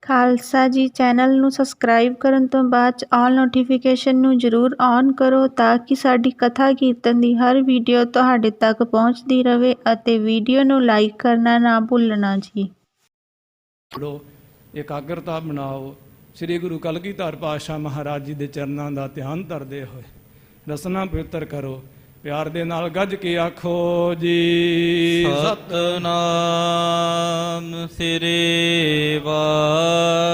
ਖਾਲਸਾ ਜੀ ਚੈਨਲ ਨੂੰ ਸਬਸਕ੍ਰਾਈਬ ਕਰਨ ਤੋਂ ਬਾਅਦ 'ਚ ਆਲ ਨੋਟੀਫਿਕੇਸ਼ਨ ਨੂੰ ਜ਼ਰੂਰ ਔਨ ਕਰੋ ਤਾਂ ਕਿ ਸਾਡੀ ਕਥਾ ਕੀਰਤਨ ਦੀ ਹਰ ਵੀਡੀਓ ਤੁਹਾਡੇ ਤੱਕ ਪਹੁੰਚਦੀ ਰਹੇ ਅਤੇ ਵੀਡੀਓ ਨੂੰ ਲਾਈਕ ਕਰਨਾ ਨਾ ਭੁੱਲਣਾ ਜੀ। ਇਕਾਗਰਤਾ ਬਣਾਓ। ਸ੍ਰੀ ਗੁਰੂ ਕਲਗੀਧਰ ਪਾਤਸ਼ਾਹ ਮਹਾਰਾਜ ਜੀ ਦੇ ਚਰਨਾਂ ਦਾ ਧਿਆਨ ਧਰਦੇ ਹੋਏ ਰਸਨਾ ਪਵਿੱਤਰ ਕਰੋ। ਪਿਆਰ ਦੇ ਨਾਲ ਗੱਜ ਕੇ ਆਖੋ ਜੀ ਸਤਨਾਮ ਸ੍ਰੀ ਵਾਹਿਗੁਰੂ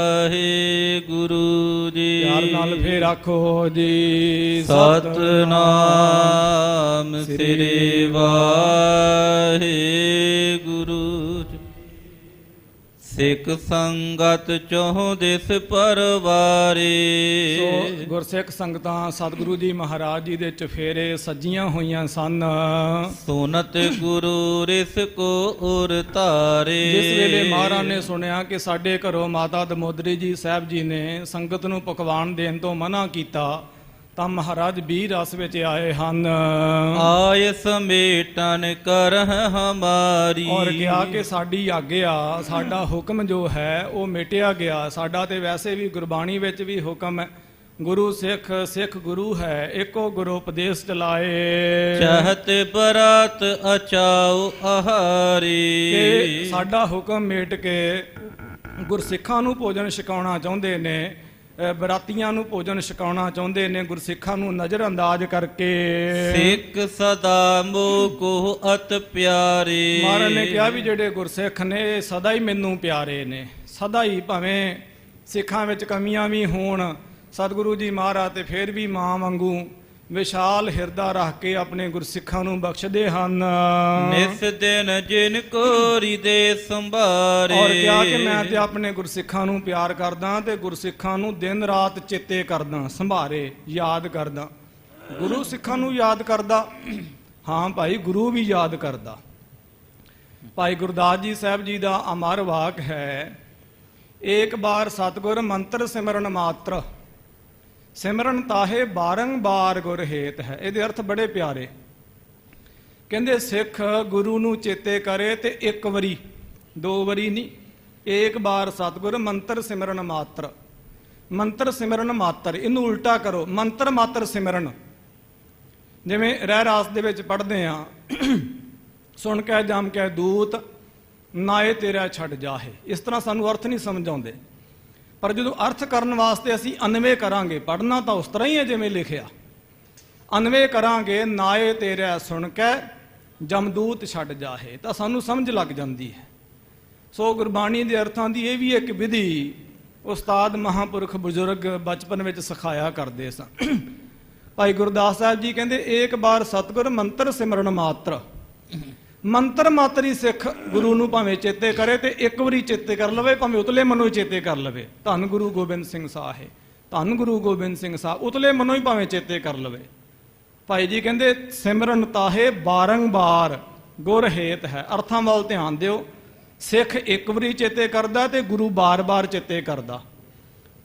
ਜੀ। ਪਿਆਰ ਨਾਲ ਫੇਰ ਆਖੋ ਜੀ ਸਤਨਾਮ ਸ੍ਰੀ ਵਾਹਿਗੁਰੂ ਜੀ। ਸਿੱਖ ਸੰਗਤ ਚੋਹ ਦਿਸ ਪਰਵਾਰੇ। ਸੋ ਗੁਰਸਿੱਖ ਸੰਗਤਾਂ ਸਤਿਗੁਰੂ ਜੀ ਮਹਾਰਾਜ ਜੀ ਦੇ ਚਫੇਰੇ ਸੱਜੀਆਂ ਹੋਈਆਂ ਸਨ। ਸੁਨਤ ਗੁਰੂ ਰਿਸ ਕੋ ਉਰ ਧਾਰੇ। ਜਿਸ ਵੇਲੇ ਮਹਾਰਾਜ ਨੇ ਸੁਣਿਆ ਕਿ ਸਾਡੇ ਘਰੋਂ ਮਾਤਾ ਦਮੋਦਰੀ ਜੀ ਸਾਹਿਬ ਜੀ ਨੇ ਸੰਗਤ ਨੂੰ ਪਕਵਾਨ ਦੇਣ ਤੋਂ ਮਨਾ ਕੀਤਾ ਤਾਂ ਮਹਾਰਾਜ 20 ਰਸ ਵਿੱਚ ਆਏ ਹਨ। ਆਏ ਸਮੇਟਨ ਕਰਹ ਹਮਾਰੀ। ਔਰ ਕਿਹਾ ਕਿ ਸਾਡੀ ਆਗਿਆ ਸਾਡਾ ਹੁਕਮ ਜੋ ਹੈ ਉਹ ਮਿਟਿਆ ਗਿਆ। ਸਾਡਾ ਤੇ ਵੈਸੇ ਵੀ ਗੁਰਬਾਣੀ ਵਿੱਚ ਵੀ ਹੁਕਮ ਹੈ ਗੁਰੂ ਸਿੱਖ ਸਿੱਖ ਗੁਰੂ ਹੈ ਇੱਕੋ ਗੁਰੂ ਉਪਦੇਸ਼ ਚਲਾਏ। ਚਾਹਤ ਬਰਾਤ ਅਚਾਉ ਆਹਾਰੀ। ਕਿ ਸਾਡਾ ਹੁਕਮ ਮੇਟ ਕੇ ਗੁਰਸਿੱਖਾਂ ਨੂੰ ਭੋਜਨ ਛਕਾਉਣਾ ਚਾਹੁੰਦੇ ਨੇ, ਬਰਾਤੀਆਂ ਨੂੰ ਭੋਜਨ ਛਕਾਉਣਾ ਚਾਹੁੰਦੇ ਨੇ, ਗੁਰਸਿੱਖਾਂ ਨੂੰ ਨਜ਼ਰ ਅੰਦਾਜ਼ ਕਰਕੇ। ਸਿੱਖ ਸਦਾ ਮੋਹ ਕੋ ਅਤ ਪਿਆਰੇ। ਮਹਾਰਾਜ ਨੇ ਕਿਹਾ ਵੀ ਜਿਹੜੇ ਗੁਰਸਿੱਖ ਨੇ ਸਦਾ ਹੀ ਮੈਨੂੰ ਪਿਆਰੇ ਨੇ। ਸਦਾ ਹੀ ਭਾਵੇਂ ਸਿੱਖਾਂ ਵਿੱਚ ਕਮੀਆਂ ਵੀ ਹੋਣ ਸਤਿਗੁਰੂ ਜੀ ਮਹਾਰਾਜ ਤੇ ਫਿਰ ਵੀ ਮਾਂ ਵਾਂਗੂ ਵਿਸ਼ਾਲ ਹਿਰਦਾ ਰੱਖ ਕੇ ਆਪਣੇ ਗੁਰਸਿੱਖਾਂ ਨੂੰ ਬਖਸ਼ਦੇ ਹਨ। ਨਿਸ ਦਿਨ ਜਿਨ ਕੋਰੀ ਦੇ ਸੰਭਾਰੇ। ਔਰ ਕਿਹਾ ਕਿ ਮੈਂ ਤੇ ਆਪਣੇ ਗੁਰਸਿੱਖਾਂ ਨੂੰ ਪਿਆਰ ਕਰਦਾ ਤੇ ਗੁਰਸਿੱਖਾਂ ਨੂੰ ਦਿਨ ਰਾਤ ਚੇਤੇ ਕਰਦਾ, ਸੰਭਾਰੇ, ਯਾਦ ਕਰਦਾ। ਗੁਰੂ ਸਿੱਖਾਂ ਨੂੰ ਯਾਦ ਕਰਦਾ, ਹਾਂ ਭਾਈ ਗੁਰੂ ਵੀ ਯਾਦ ਕਰਦਾ। ਭਾਈ ਗੁਰਦਾਸ ਜੀ ਸਾਹਿਬ ਜੀ ਦਾ ਅਮਰ ਵਾਕ ਹੈ, ਏਕ ਬਾਰ ਸਤਿਗੁਰ ਮੰਤਰ ਸਿਮਰਨ ਮਾਤਰ ਸਿਮਰਨ ਤਾਹੇ ਬਾਰੰਬਾਰ ਗੁਰ ਹੇਤ ਹੈ। ਇਹਦੇ ਅਰਥ ਬੜੇ ਪਿਆਰੇ। ਕਹਿੰਦੇ ਸਿੱਖ ਗੁਰੂ ਨੂੰ ਚੇਤੇ ਕਰੇ ਤੇ ਇੱਕ ਵਾਰੀ, ਦੋ ਵਾਰੀ ਨਹੀਂ, ਏਕ ਬਾਰ ਸਤਿਗੁਰ ਮੰਤਰ ਸਿਮਰਨ ਮਾਤਰ। ਮੰਤਰ ਸਿਮਰਨ ਮਾਤਰ, ਇਹਨੂੰ ਉਲਟਾ ਕਰੋ, ਮੰਤਰ ਮਾਤਰ ਸਿਮਰਨ। ਜਿਵੇਂ ਰਹਿ ਰਾਸ ਦੇ ਵਿੱਚ ਪੜ੍ਹਦੇ ਆ, ਸੁਣ ਕੇ ਜਮ ਕੇ ਦੂਤ ਨਾਏ ਤੇਰਾ ਛੱਡ ਜਾਹੇ। ਇਸ ਤਰ੍ਹਾਂ ਸਾਨੂੰ ਅਰਥ ਨਹੀਂ ਸਮਝ ਆਉਂਦੇ, ਪਰ ਜਦੋਂ ਅਰਥ ਕਰਨ ਵਾਸਤੇ ਅਸੀਂ ਅਨਵੇ ਕਰਾਂਗੇ, ਪੜ੍ਹਨਾ ਤਾਂ ਉਸ ਤਰ੍ਹਾਂ ਹੀ ਹੈ ਜਿਵੇਂ ਲਿਖਿਆ, ਅਨਵੇ ਕਰਾਂਗੇ ਨਾਏ ਤੇਰਾ ਸੁਣ ਕੇ ਜਮਦੂਤ ਛੱਡ ਜਾਹੇ, ਤਾਂ ਸਾਨੂੰ ਸਮਝ ਲੱਗ ਜਾਂਦੀ ਹੈ। ਸੋ ਗੁਰਬਾਣੀ ਦੇ ਅਰਥਾਂ ਦੀ ਇਹ ਵੀ ਇੱਕ ਵਿਧੀ ਉਸਤਾਦ ਮਹਾਂਪੁਰਖ ਬਜ਼ੁਰਗ ਬਚਪਨ ਵਿੱਚ ਸਿਖਾਇਆ ਕਰਦੇ ਸਨ। ਭਾਈ ਗੁਰਦਾਸ ਸਾਹਿਬ ਜੀ ਕਹਿੰਦੇ ਏਕ ਬਾਰ ਸਤਿਗੁਰ ਮੰਤਰ ਸਿਮਰਨ ਮਾਤਰ। ਮੰਤਰ ਮਾਤਰ ਹੀ ਸਿੱਖ ਗੁਰੂ ਨੂੰ ਭਾਵੇਂ ਚੇਤੇ ਕਰੇ ਤੇ ਇੱਕ ਵਾਰੀ ਚੇਤੇ ਕਰ ਲਵੇ, ਭਾਵੇਂ ਉਤਲੇ ਮਨੋਂ ਹੀ ਚੇਤੇ ਕਰ ਲਵੇ। ਧੰਨ ਗੁਰੂ ਗੋਬਿੰਦ ਸਿੰਘ ਸਾਹਿਬ, ਧੰਨ ਗੁਰੂ ਗੋਬਿੰਦ ਸਿੰਘ ਸਾਹਿਬ, ਉਤਲੇ ਮਨੋਂ ਹੀ ਭਾਵੇਂ ਚੇਤੇ ਕਰ ਲਵੇ। ਭਾਈ ਜੀ ਕਹਿੰਦੇ ਸਿਮਰਨ ਤਾਹੇ ਬਾਰੰਬਾਰ ਗੁਰ ਹੇਤ ਹੈ। ਅਰਥਾਂ ਵੱਲ ਧਿਆਨ ਦਿਓ। ਸਿੱਖ ਇੱਕ ਵਾਰੀ ਚੇਤੇ ਕਰਦਾ ਤੇ ਗੁਰੂ ਬਾਰ-ਬਾਰ ਚੇਤੇ ਕਰਦਾ।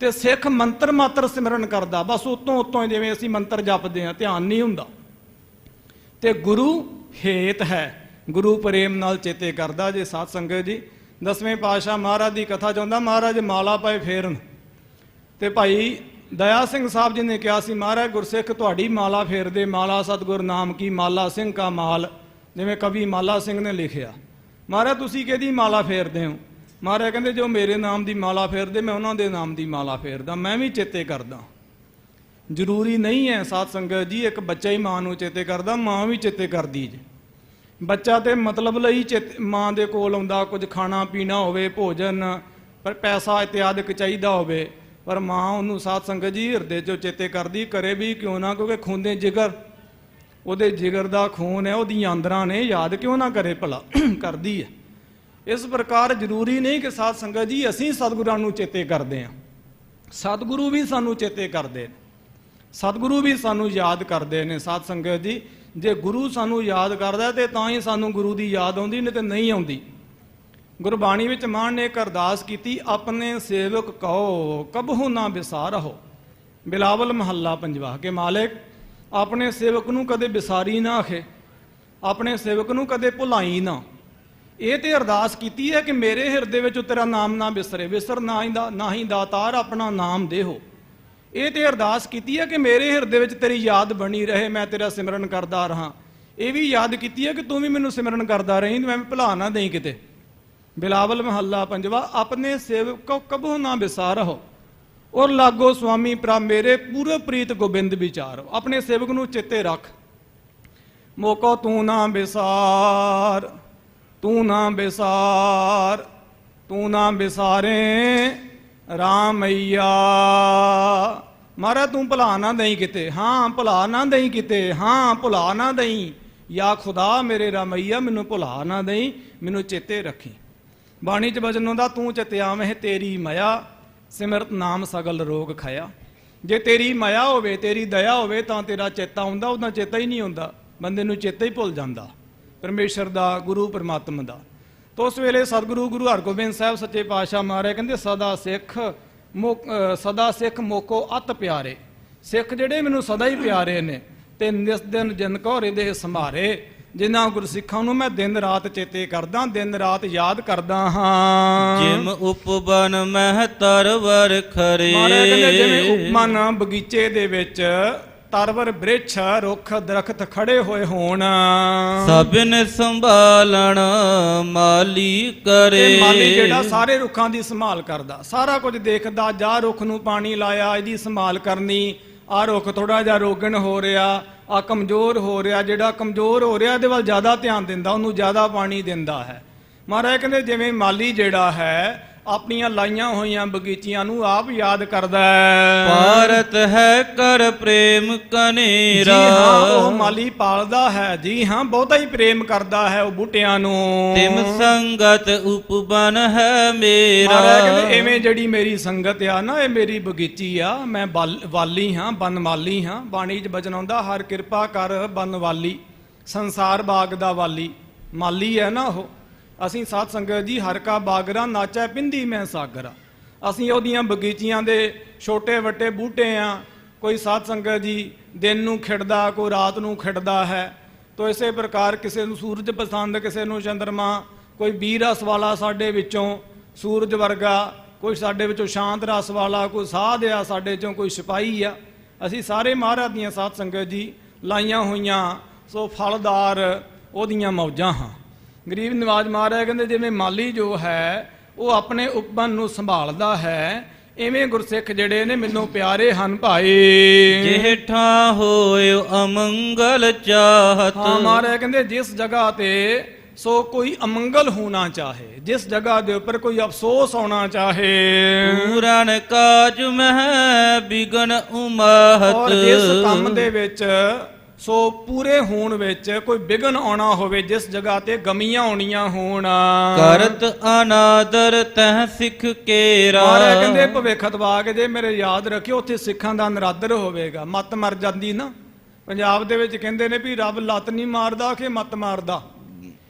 ਤੇ ਸਿੱਖ ਮੰਤਰ ਮਾਤਰ ਸਿਮਰਨ ਕਰਦਾ, ਬਸ ਉਤੋਂ ਜਿਵੇਂ ਅਸੀਂ ਮੰਤਰ ਜਪਦੇ ਹਾਂ, ਧਿਆਨ ਨਹੀਂ ਹੁੰਦਾ। ਤੇ ਗੁਰੂ ਹੇਤ ਹੈ, ਗੁਰੂ ਪ੍ਰੇਮ ਨਾਲ ਚੇਤੇ ਕਰਦਾ। ਜੇ ਸਾਧ ਸੰਗਤ ਜੀ 10ਵੇਂ ਪਾਤਸ਼ਾਹ ਮਹਾਰਾਜ ਦੀ ਕਥਾ ਚਾਹੁੰਦਾ, ਮਹਾਰਾਜ ਮਾਲਾ ਪਾਏ ਫੇਰਨ ਤੇ ਭਾਈ ਦਇਆ ਸਿੰਘ ਸਾਹਿਬ ਜੀ ਨੇ ਕਿਹਾ ਸੀ ਮਹਾਰਾਜ ਗੁਰਸਿੱਖ ਤੁਹਾਡੀ ਮਾਲਾ ਫੇਰਦੇ, ਮਾਲਾ ਸਤਿਗੁਰ ਨਾਮ ਕੀ ਮਾਲਾ ਸਿੰਘ ਕਾ ਮਾਲ, ਜਿਵੇਂ ਕਵੀ ਮਾਲਾ ਸਿੰਘ ਨੇ ਲਿਖਿਆ। ਮਹਾਰਾਜ ਤੁਸੀਂ ਕਿਹਦੀ ਮਾਲਾ ਫੇਰਦੇ ਹੋ? ਮਹਾਰਾਜ ਕਹਿੰਦੇ ਜੋ ਮੇਰੇ ਨਾਮ ਦੀ ਮਾਲਾ ਫੇਰਦੇ ਮੈਂ ਉਹਨਾਂ ਦੇ ਨਾਮ ਦੀ ਮਾਲਾ ਫੇਰਦਾ, ਮੈਂ ਵੀ ਚੇਤੇ ਕਰਦਾ। ਜ਼ਰੂਰੀ ਨਹੀਂ ਹੈ ਸਾਧ ਸੰਗਤ ਜੀ ਇੱਕ ਬੱਚਾ ਹੀ ਮਾਂ ਨੂੰ ਚੇਤੇ ਕਰਦਾ, ਮਾਂ ਵੀ ਚੇਤੇ ਕਰਦੀ ਜੇ। ਬੱਚਾ ਤੇ ਮਤਲਬ ਲਈ ਮਾਂ ਦੇ ਕੋਲ ਆਉਂਦਾ, ਕੁਝ ਖਾਣਾ ਪੀਣਾ ਹੋਵੇ, ਭੋਜਨ, ਪਰ ਪੈਸਾ ਇਤਿਆਦਿਕ ਚਾਹੀਦਾ ਹੋਵੇ, ਪਰ ਮਾਂ ਉਹਨੂੰ ਸਾਧ ਸੰਗਤ ਜੀ ਹਿਰਦੇ 'ਚੋਂ ਚੇਤੇ ਕਰਦੀ, ਕਰੇ ਵੀ ਕਿਉਂ ਨਾ, ਕਿਉਂਕਿ ਖੂਨੇ ਜਿਗਰ, ਉਹਦੇ ਜਿਗਰ ਦਾ ਖੂਨ ਹੈ, ਉਹਦੀਆਂ ਆਂਦਰਾਂ ਨੇ, ਯਾਦ ਕਿਉਂ ਨਾ ਕਰੇ, ਭਲਾ ਕਰਦੀ ਹੈ। ਇਸ ਪ੍ਰਕਾਰ ਜ਼ਰੂਰੀ ਨਹੀਂ ਕਿ ਸਾਧ ਸੰਗਤ ਜੀ ਅਸੀਂ ਸਤਿਗੁਰਾਂ ਨੂੰ ਚੇਤੇ ਕਰਦੇ ਹਾਂ, ਸਤਿਗੁਰੂ ਵੀ ਸਾਨੂੰ ਚੇਤੇ ਕਰਦੇ ਨੇ, ਸਤਿਗੁਰੂ ਵੀ ਸਾਨੂੰ ਯਾਦ ਕਰਦੇ ਨੇ। ਸਾਧ ਸੰਗਤ ਜੀ ਜੇ ਗੁਰੂ ਸਾਨੂੰ ਯਾਦ ਕਰਦਾ ਤੇ ਤਾਂ ਹੀ ਸਾਨੂੰ ਗੁਰੂ ਦੀ ਯਾਦ ਆਉਂਦੀ, ਨਹੀਂ ਤੇ ਨਹੀਂ ਆਉਂਦੀ। ਗੁਰਬਾਣੀ ਵਿੱਚ ਮਾਨ ਨੇ ਇੱਕ ਅਰਦਾਸ ਕੀਤੀ, ਆਪਣੇ ਸੇਵਕ ਕਹੋ ਕਬਹੂ ਨਾ ਵਿਸਾਰਹੁ। ਬਿਲਾਵਲ ਮਹੱਲਾ ਪੰਜਵਾ, ਕਿ ਮਾਲਿਕ ਆਪਣੇ ਸੇਵਕ ਨੂੰ ਕਦੇ ਵਿਸਾਰੀ ਨਾ ਆਖੇ, ਆਪਣੇ ਸੇਵਕ ਨੂੰ ਕਦੇ ਭੁਲਾਈ ਨਾ। ਇਹ ਤੇ ਅਰਦਾਸ ਕੀਤੀ ਹੈ ਕਿ ਮੇਰੇ ਹਿਰਦੇ ਵਿੱਚ ਤੇਰਾ ਨਾਮ ਨਾ ਵਿਸਰੇ, ਵਿਸਰ ਨਾ ਹੀ ਦਾਤਾਰ ਆਪਣਾ ਨਾਮ ਦੇਹੋ। ਇਹ ਤੇ ਅਰਦਾਸ ਕੀਤੀ ਹੈ ਕਿ ਮੇਰੇ ਹਿਰਦੇ ਵਿੱਚ ਤੇਰੀ ਯਾਦ ਬਣੀ ਰਹੇ, ਮੈਂ ਤੇਰਾ ਸਿਮਰਨ ਕਰਦਾ ਰਹਾਂ। ਇਹ ਵੀ ਯਾਦ ਕੀਤੀ ਹੈ ਕਿ ਤੂੰ ਵੀ ਮੈਨੂੰ ਸਿਮਰਨ ਕਰਦਾ ਰਹੀਂ, ਮੈਂ ਭੁਲਾ ਨਾ ਦੇਈਂ ਕਿਤੇ। ਬਿਲਾਵਲ ਮਹੱਲਾ ਪੰਜਵਾ। ਆਪਣੇ ਸੇਵਕ ਕੋ ਕਬਹੁ ਨਾ ਵਿਸਾਰਹੁ, ਔਰ ਲਾਗੋ ਸੁਆਮੀ ਪ੍ਰਭ ਮੇਰੇ ਪੂਰੇ ਪ੍ਰੀਤ ਗੋਬਿੰਦ ਵਿਚਾਰੋ। ਆਪਣੇ ਸੇਵਕ ਨੂੰ ਚੇਤੇ ਰੱਖ। ਮੋਕੋ ਤੂੰ ਨਾ ਵਿਸਾਰ, ਤੂੰ ਨਾ ਵਿਸਾਰ, ਤੂੰ ਨਾ ਵਿਸਾਰੇ ਰਾਮਈਆ। ਮਹਾਰਾਜ ਤੂੰ ਭੁਲਾ ਨਾ ਦਈ ਕਿਤੇ, ਹਾਂ ਭੁਲਾ ਨਾ ਦਈ ਕਿਤੇ, ਹਾਂ ਭੁਲਾ ਨਾ ਦਈ। ਯਾ ਖੁਦਾ ਮੇਰੇ ਰਾਮਈਆ ਮੈਨੂੰ ਭੁਲਾ ਨਾ ਦਈ, ਮੈਨੂੰ ਚੇਤੇ ਰੱਖੀ। ਬਾਣੀ ਚ ਬਚਨ ਹੁੰਦਾ ਤੂੰ ਚਿਤਿਆਵਹਿ ਤੇਰੀ ਮਾਇਆ, ਸਿਮਰਤ ਨਾਮ ਸਗਲ ਰੋਗ ਖਾਇਆ। ਜੇ ਤੇਰੀ ਮਾਇਆ ਹੋਵੇ, ਤੇਰੀ ਦਇਆ ਹੋਵੇ ਤਾਂ ਤੇਰਾ ਚੇਤਾ ਹੁੰਦਾ, ਉਹਦਾ ਚੇਤਾ ਹੀ ਨਹੀਂ ਹੁੰਦਾ, ਬੰਦੇ ਨੂੰ ਚੇਤਾ ਹੀ ਭੁੱਲ ਜਾਂਦਾ ਪਰਮੇਸ਼ਰ ਦਾ, ਗੁਰੂ ਪਰਮਾਤਮਾ ਦਾ। ਤਾਂ ਉਸ ਵੇਲੇ ਸਤਿਗੁਰੂ ਗੁਰੂ ਹਰਗੋਬਿੰਦ ਸਾਹਿਬ ਸੱਚੇ ਪਾਤਸ਼ਾਹ ਮਹਾਰਾਜ ਕਹਿੰਦੇ ਸਦਾ ਸਿੱਖ ਮੋਕੋ ਅਤ ਪਿਆਰੇ। ਸਿੱਖ ਜਿਹੜੇ ਮੈਨੂੰ ਸਦਾ ਹੀ ਪਿਆਰੇ ਨੇ, ਤੇ ਨਿਸ ਦਿਨ ਜਿਨ ਕੋ ਹਿਰਦੇ ਸੰਭਾਰੇ। ਜਿਨ੍ਹਾਂ ਗੁਰਸਿੱਖਾਂ ਨੂੰ ਮੈਂ ਦਿਨ ਰਾਤ ਚੇਤੇ ਕਰਦਾ, ਦਿਨ ਰਾਤ ਯਾਦ ਕਰਦਾ ਹਾਂ। ਜਿਮ ਉਪਬਨ ਮਹਿ ਤਰਵਰ ਖਰੇ। ਮਹਾਰਾਜ ਕਹਿੰਦੇ ਜਿਵੇਂ ਉਪਮਨ ਬਗੀਚੇ ਦੇ ਵਿੱਚ ਤਰਵਰ ਬ੍ਰਿਛ ਰੁੱਖ ਦਰਖਤ ਖੜੇ ਹੋਏ ਹੋਣ, ਸਭਨ ਸੰਭਾਲਣ ਮਾਲੀ ਕਰੇ। ਇਹ ਮਾਲੀ ਜਿਹੜਾ ਸਾਰੇ ਰੁੱਖਾਂ ਦੀ ਸੰਭਾਲ ਕਰਦਾ, ਸਾਰਾ ਕੁਝ ਦੇਖਦਾ। ਜਾਂ ਰੁੱਖ ਨੂੰ ਪਾਣੀ ਲਾਇਆ, ਇਹਦੀ ਸੰਭਾਲ ਕਰਨੀ। ਆਹ ਰੁੱਖ ਥੋੜਾ ਜਿਹਾ ਰੋਗਣ ਹੋ ਰਿਹਾ, ਆ ਕਮਜ਼ੋਰ ਹੋ ਰਿਹਾ, ਜਿਹੜਾ ਕਮਜ਼ੋਰ ਹੋ ਰਿਹਾ ਇਹਦੇ ਵੱਲ ਜ਼ਿਆਦਾ ਧਿਆਨ ਦਿੰਦਾ, ਉਹਨੂੰ ਜ਼ਿਆਦਾ ਪਾਣੀ ਦਿੰਦਾ ਹੈ। ਮਹਾਰਾਜ ਕਹਿੰਦੇ ਜਿਵੇਂ ਮਾਲੀ ਜਿਹੜਾ ਹੈ ਆਪਣੀਆਂ ਲਾਈਆਂ ਹੋਈਆਂ ਬਗੀਚੀਆਂ ਨੂੰ ਆਪ ਯਾਦ ਕਰਦਾ ਹੈ। ਭਾਰਤ ਹੈ ਕਰ ਪ੍ਰੇਮ ਕਨੇਰਾ। ਜੀ ਹਾਂ, ਉਹ ਮਾਲੀ ਪਾਲਦਾ ਹੈ, ਜੀ ਹਾਂ ਬਹੁਤਾ ਹੀ ਪ੍ਰੇਮ ਕਰਦਾ ਹੈ ਉਹ ਬੂਟਿਆਂ ਨੂੰ। ਤਿਮ ਸੰਗਤ ਉਪਬਨ ਹੈ ਮੇਰਾ। ਮਹਾਰਾਜ ਕਹਿੰਦੇ ਐਵੇਂ ਜਿਹੜੀ ਮੇਰੀ ਸੰਗਤ ਆ ਨਾ, ਇਹ ਮੇਰੀ ਬਗੀਚੀ ਆ, ਮੈਂ ਵਾਲੀ ਹਾਂ, ਬਨਮਾਲੀ ਹਾਂ। ਬਾਣੀ 'ਚ ਬਚਨ ਆਉਂਦਾ ਹਰ ਕਿਰਪਾ ਕਰ ਬਨਵਾਲੀ, ਸੰਸਾਰ ਬਾਗ ਦਾ ਵਾਲੀ। ਮਾਲੀ ਹੈ ਨਾ ਉਹ। ਅਸੀਂ ਸਾਧ ਸੰਗਤ ਜੀ ਹਰ ਕਾ ਬਾਗਰਾ ਨਾਚੈ ਪਿੰਦੀ ਮੈਂ ਸਾਗਰਾ। ਅਸੀਂ ਉਹਦੀਆਂ ਬਗੀਚੀਆਂ ਦੇ ਛੋਟੇ ਵੱਡੇ ਬੂਟੇ ਆ। ਕੋਈ ਸਾਧ ਸੰਗਤ ਜੀ ਦਿਨ ਨੂੰ ਖਿੜਦਾ, ਕੋਈ ਰਾਤ ਨੂੰ ਖਿੜਦਾ ਹੈ। ਤੋ ਇਸੇ ਪ੍ਰਕਾਰ ਕਿਸੇ ਨੂੰ ਸੂਰਜ ਪਸੰਦ, ਕਿਸੇ ਨੂੰ ਚੰਦਰਮਾ। ਕੋਈ ਵੀਰ ਰਸ ਵਾਲਾ ਸਾਡੇ ਵਿੱਚੋਂ ਸੂਰਜ ਵਰਗਾ, ਕੋਈ ਸਾਡੇ ਵਿੱਚੋਂ ਸ਼ਾਂਤ ਰਸ ਵਾਲਾ, ਕੋਈ ਸਾਧ ਆ ਸਾਡੇ ਚੋਂ, ਕੋਈ ਸਿਪਾਹੀ ਆ। ਅਸੀਂ ਸਾਰੇ ਮਹਾਰਾਜ ਦੀਆਂ ਸਾਧ ਸੰਗਤ ਜੀ ਲਾਈਆਂ ਹੋਈਆਂ ਸੋ ਫਲਦਾਰ ਉਹਦੀਆਂ ਮੌਜਾਂ ਹਾਂ। ਗਰੀਬ ਨਿਵਾਜ ਮਹਾਰਾਜ ਕਹਿੰਦੇ ਜਿਵੇਂ ਮਾਲੀ ਜੋ ਹੈ ਉਹ ਆਪਣੇ ਉਪਬਨ ਨੂੰ ਸੰਭਾਲਦਾ ਹੈ, ਇਵੇਂ ਗੁਰਸਿੱਖ ਜਿਹੜੇ ਨੇ ਮੈਨੂੰ ਪਿਆਰੇ ਹਨ ਭਾਈ। ਜਿਹਠਾ ਹੋਇ ਅਮੰਗਲ ਚਾਹਤ। ਹਾਂ ਮਹਾਰਾਜ ਕਹਿੰਦੇ ਜਿਸ ਜਗ੍ਹਾ ਤੇ ਸੋ ਕੋਈ ਅਮੰਗਲ ਹੋਣਾ ਚਾਹੇ, ਜਿਸ ਜਗ੍ਹਾ ਦੇ ਉੱਪਰ ਕੋਈ ਅਫਸੋਸ ਹੋਣਾ ਚਾਹੇ। ਪੂਰਨ ਕਾਜ ਮਹਿ ਬਿਗਨ ਉਮਾਹਤ। ਔਰ ਜਿਸ ਕੰਮ ਦੇ ਵਿੱਚ ਸੋ ਪੂਰੇ ਹੋਣ ਵਿੱਚ ਕੋਈ ਵਿਘਨ ਆਉਣਾ ਹੋਵੇ, ਜਿਸ ਜਗ੍ਹਾ ਤੇ ਗਮੀਆਂ ਆਉਣੀਆਂ ਹੋਣ। ਕਰਤ ਅਨਾਦਰ ਤਹ ਸਿੱਖ ਕੇਰਾ। ਮਹਾਰਾਜ ਕਹਿੰਦੇ ਭਵਿੱਖ ਦਵਾ ਕੇ ਜੇ ਮੇਰੇ ਯਾਦ ਰੱਖਿਓ, ਉੱਥੇ ਸਿੱਖਾਂ ਦਾ ਨਰਾਦਰ ਹੋਵੇਗਾ। ਮੱਤ ਮਰ ਜਾਂਦੀ ਨਾ। ਪੰਜਾਬ ਦੇ ਵਿੱਚ ਕਹਿੰਦੇ ਨੇ ਵੀ ਰੱਬ ਲੱਤ ਨਹੀਂ ਮਾਰਦਾ ਕਿ ਮੱਤ ਮਾਰਦਾ।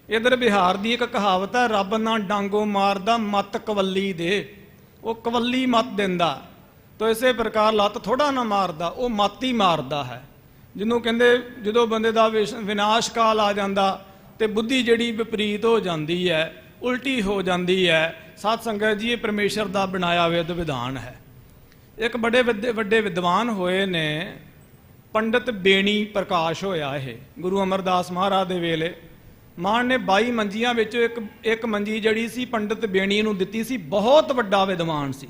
ਇਧਰ ਬਿਹਾਰ ਦੀ ਇੱਕ ਕਹਾਵਤ ਹੈ, ਰੱਬ ਨਾ ਡਾਂਗੋ ਮਾਰਦਾ ਮੱਤ ਕਵੱਲੀ ਦੇ। ਉਹ ਕਵੱਲੀ ਮੱਤ ਦਿੰਦਾ। ਤੋ ਇਸੇ ਪ੍ਰਕਾਰ ਲੱਤ ਥੋੜਾ ਨਾ ਮਾਰਦਾ, ਉਹ ਮੱਤ ਹੀ ਮਾਰਦਾ ਹੈ। ਜਿਹਨੂੰ ਕਹਿੰਦੇ ਜਦੋਂ ਬੰਦੇ ਦਾ ਵਿਨਾਸ਼ ਕਾਲ ਆ ਜਾਂਦਾ ਤੇ ਬੁੱਧੀ ਜਿਹੜੀ ਵਿਪਰੀਤ ਹੋ ਜਾਂਦੀ ਹੈ, ਉਲਟੀ ਹੋ ਜਾਂਦੀ ਹੈ। ਸਾਧ ਸੰਗਤ ਜੀ ਇਹ ਪਰਮੇਸ਼ਰ ਦਾ ਬਣਾਇਆ ਵਿਦ ਵਿਧਾਨ ਹੈ। ਇੱਕ ਬੜੇ ਵੱਡੇ ਵਿਦਵਾਨ ਹੋਏ ਨੇ, ਪੰਡਤ ਬੇਣੀ ਪ੍ਰਕਾਸ਼ ਹੋਇਆ। ਇਹ ਗੁਰੂ ਅਮਰਦਾਸ ਮਹਾਰਾਜ ਦੇ ਵੇਲੇ ਮਾਨ ਨੇ 22 ਮੰਜੀਆਂ ਵਿੱਚੋਂ ਇੱਕ ਮੰਜੀ ਜਿਹੜੀ ਸੀ ਪੰਡਤ ਬੇਣੀ ਨੂੰ ਦਿੱਤੀ ਸੀ। ਬਹੁਤ ਵੱਡਾ ਵਿਦਵਾਨ ਸੀ।